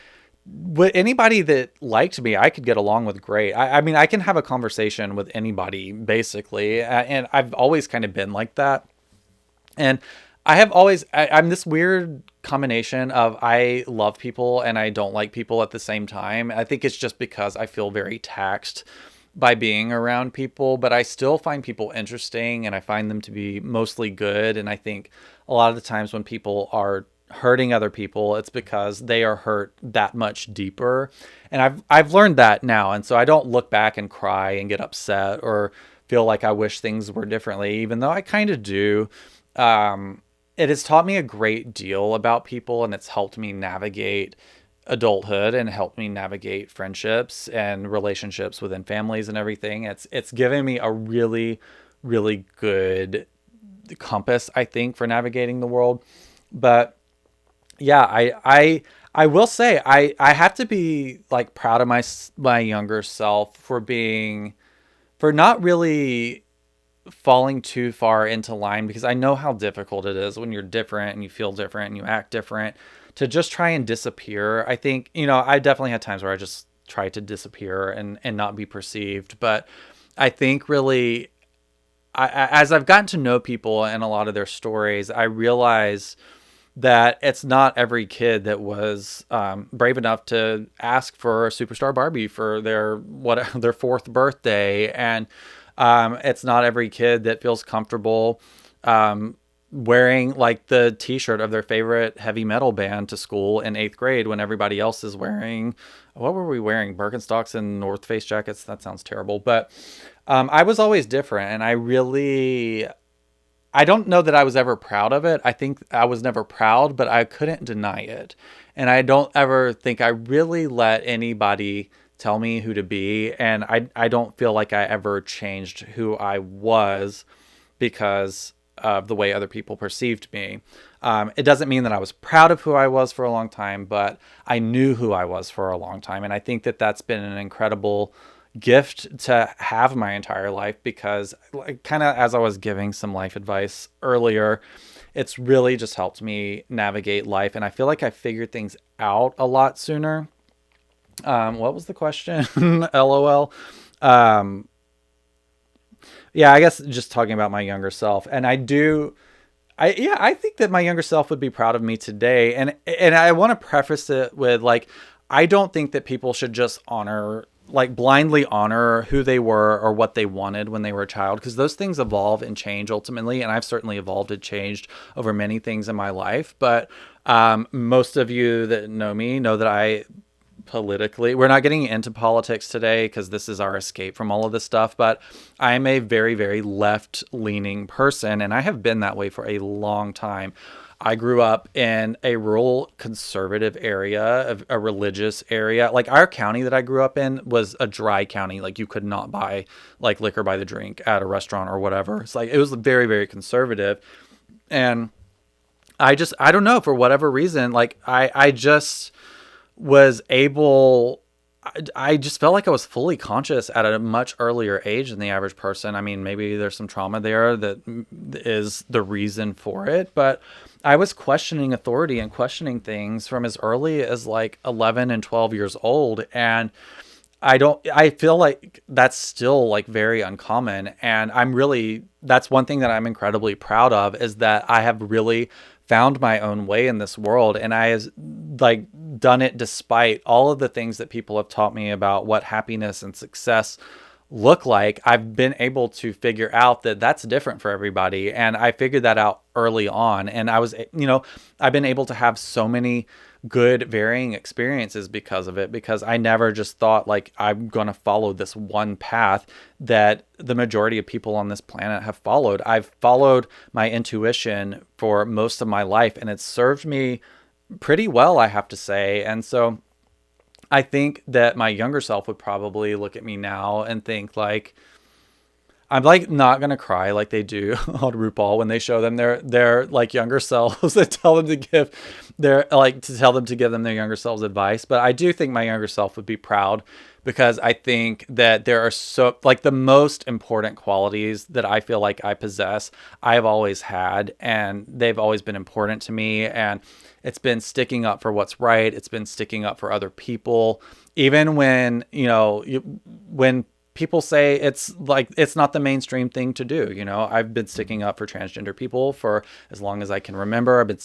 anybody that liked me, I could get along with great. I mean, I can have a conversation with anybody basically, and I've always kind of been like that. And I'm this weird combination of I love people and I don't like people at the same time. I think it's just because I feel very taxed by being around people, but I still find people interesting and I find them to be mostly good. And I think a lot of the times when people are hurting other people, it's because they are hurt that much deeper. And I've learned that now. And so I don't look back and cry and get upset or feel like I wish things were differently, even though I kind of do. It has taught me a great deal about people, and it's helped me navigate adulthood and helped me navigate friendships and relationships within families and everything. It's given me a really, really good compass, I think, for navigating the world. But yeah, I will say I have to be like proud of my younger self for not really falling too far into line, because I know how difficult it is when you're different and you feel different and you act different to just try and disappear. I think, I definitely had times where I just tried to disappear and not be perceived. But I think really, as I've gotten to know people and a lot of their stories, I realize that it's not every kid that was brave enough to ask for a Superstar Barbie for their fourth birthday, and it's not every kid that feels comfortable wearing like the T-shirt of their favorite heavy metal band to school in eighth grade when everybody else is wearing, what were we wearing? Birkenstocks and North Face jackets. That sounds terrible, but I was always different, and I don't know that I was ever proud of it. I think I was never proud, but I couldn't deny it. And I don't ever think I really let anybody tell me who to be. And I don't feel like I ever changed who I was because of the way other people perceived me. It doesn't mean that I was proud of who I was for a long time, but I knew who I was for a long time. And I think that that's been an incredible gift to have my entire life, because like, kind of as I was giving some life advice earlier, it's really just helped me navigate life. And I feel like I figured things out a lot sooner. What was the question? LOL. Yeah, I guess just talking about my younger self. And I think that my younger self would be proud of me today. And I want to preface it with like, I don't think that people should just blindly honor who they were or what they wanted when they were a child, because those things evolve and change ultimately. And I've certainly evolved and changed over many things in my life. But most of you that know me know that we're not getting into politics today because this is our escape from all of this stuff, but I'm a very, very left leaning person, and I have been that way for a long time. I grew up in a rural conservative area, a religious area. Like our county that I grew up in was a dry county. Like you could not buy like liquor by the drink at a restaurant or whatever. It's like, it was very, very conservative. And I don't know, for whatever reason, like I just was able, I just felt like I was fully conscious at a much earlier age than the average person. I mean, maybe there's some trauma there that is the reason for it, but I was questioning authority and questioning things from as early as like 11 and 12 years old. And I feel like that's still like very uncommon. And that's one thing that I'm incredibly proud of, is that I have really found my own way in this world. And I has like done it despite all of the things that people have taught me about what happiness and success look like. I've been able to figure out that that's different for everybody. And I figured that out early on. And I've been able to have so many good varying experiences because of it, because I never just thought like I'm going to follow this one path that the majority of people on this planet have followed. I've followed my intuition for most of my life, and it's served me pretty well, I have to say. And so I think that my younger self would probably look at me now and think like, I'm like not gonna cry like they do on RuPaul when they show them their like younger selves that tell them to give to give them their younger selves advice. But I do think my younger self would be proud, because I think that there are so like the most important qualities that I feel like I possess, I've always had, and they've always been important to me. And it's been sticking up for what's right. It's been sticking up for other people, even when, when people say it's like it's not the mainstream thing to do. I've been sticking up for transgender people for as long as I can remember. I've been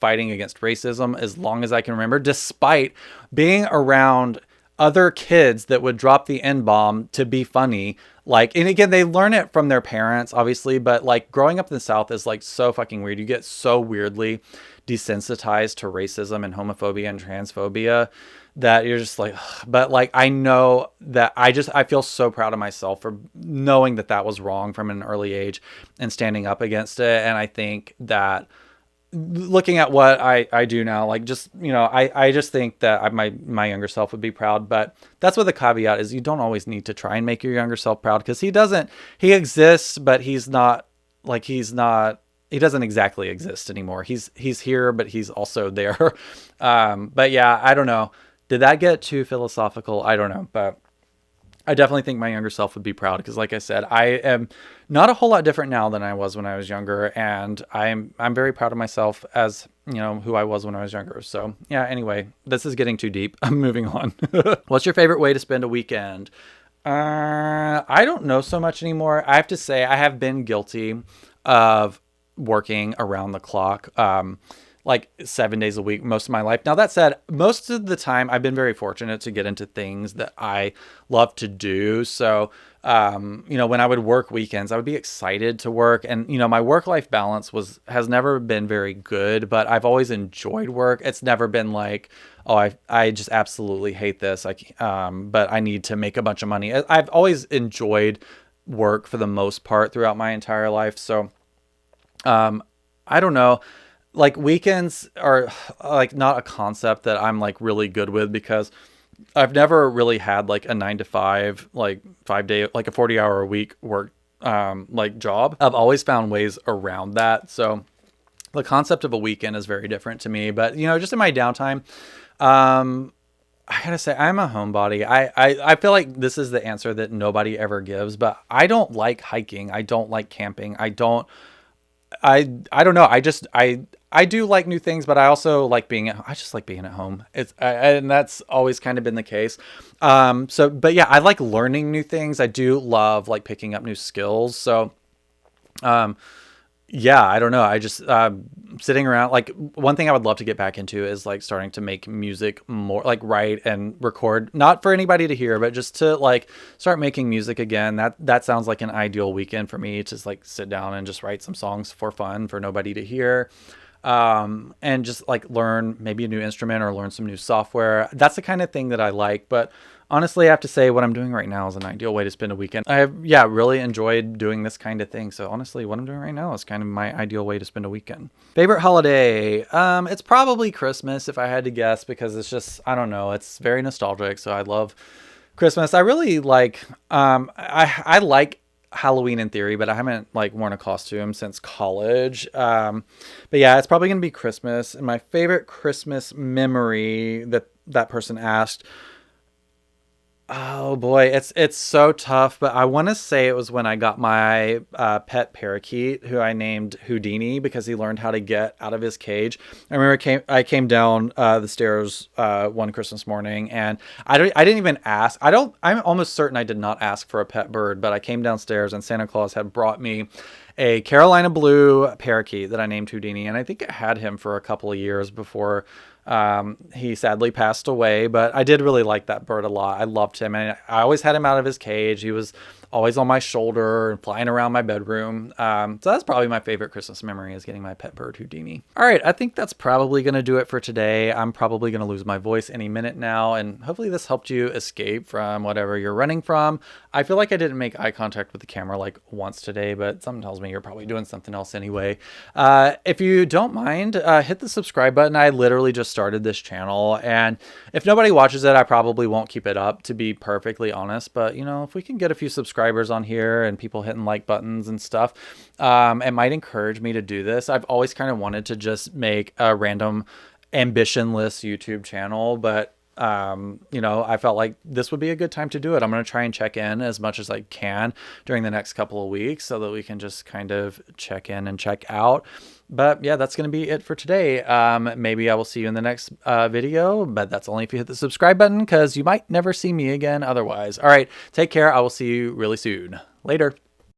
fighting against racism as long as I can remember, despite being around other kids that would drop the N-bomb to be funny. And again, they learn it from their parents, obviously, but like growing up in the South is like so fucking weird. You get so weirdly desensitized to racism and homophobia and transphobia that you're just like, ugh. But like, I know that I feel so proud of myself for knowing that that was wrong from an early age and standing up against it. And I think that looking at what I do now, like just, I just think that my younger self would be proud. But that's what the caveat is. You don't always need to try and make your younger self proud, because he exists, but he doesn't exactly exist anymore. He's here, but he's also there. But yeah, I don't know. Did that get too philosophical? I don't know, but I definitely think my younger self would be proud, because like I said, I am not a whole lot different now than I was when I was younger, and I'm very proud of myself as, who I was when I was younger. So yeah, anyway, this is getting too deep. I'm moving on. What's your favorite way to spend a weekend? I don't know so much anymore. I have to say I have been guilty of working around the clock. Like 7 days a week most of my life. Now that said, most of the time I've been very fortunate to get into things that I love to do. So, when I would work weekends, I would be excited to work, and, my work-life balance has never been very good, but I've always enjoyed work. It's never been like, oh, I just absolutely hate this. But I need to make a bunch of money. I've always enjoyed work for the most part throughout my entire life. So, I don't know. Like weekends are like not a concept that I'm like really good with, because I've never really had like a 9 to 5, like 5-day, like a 40-hour a week work, like job. I've always found ways around that. So the concept of a weekend is very different to me, but just in my downtime, I gotta say, I'm a homebody. I feel like this is the answer that nobody ever gives, but I don't like hiking. I don't like camping. I don't know. I do like new things, but I also like I just like being at home. And that's always kind of been the case. But yeah, I like learning new things. I do love like picking up new skills. So, yeah, I don't know. I just, sitting around, like one thing I would love to get back into is like starting to make music more, like write and record, not for anybody to hear, but just to like start making music again. That sounds like an ideal weekend for me, to just like sit down and just write some songs for fun for nobody to hear. And just like learn maybe a new instrument or learn some new software. That's the kind of thing that I like. But honestly, I have to say what I'm doing right now is an ideal way to spend a weekend. I have, really enjoyed doing this kind of thing. So honestly, what I'm doing right now is kind of my ideal way to spend a weekend. Favorite holiday? It's probably Christmas if I had to guess, because it's just, I don't know, it's very nostalgic. So I love Christmas. I really like, I like Halloween in theory, but I haven't like worn a costume since college. But yeah, it's probably going to be Christmas. And my favorite Christmas memory that person asked, oh boy, it's so tough, but I want to say it was when I got my pet parakeet, who I named Houdini, because he learned how to get out of his cage. I remember I came down the stairs one Christmas morning, and I didn't even ask. I'm almost certain I did not ask for a pet bird, but I came downstairs and Santa Claus had brought me a Carolina blue parakeet that I named Houdini, and I think I had him for a couple of years before he sadly passed away. But I did really like that bird a lot. I loved him, and I always had him out of his cage. He was always on my shoulder and flying around my bedroom. So that's probably my favorite Christmas memory, is getting my pet bird Houdini. All right, I think that's probably going to do it for today. I'm probably going to lose my voice any minute now, and hopefully this helped you escape from whatever you're running from. I feel like I didn't make eye contact with the camera like once today, but something tells me you're probably doing something else anyway. If you don't mind, hit the subscribe button. I literally just started this channel, and if nobody watches it, I probably won't keep it up, to be perfectly honest. But if we can get a few subscribers subscribers on here and people hitting like buttons and stuff. It might encourage me to do this. I've always kind of wanted to just make a random ambitionless YouTube channel, but you know, I felt like this would be a good time to do it. I'm going to try and check in as much as I can during the next couple of weeks so that we can just kind of check in and check out. But yeah, that's going to be it for today. Maybe I will see you in the next video, but that's only if you hit the subscribe button, because you might never see me again otherwise. All right, take care. I will see you really soon. Later.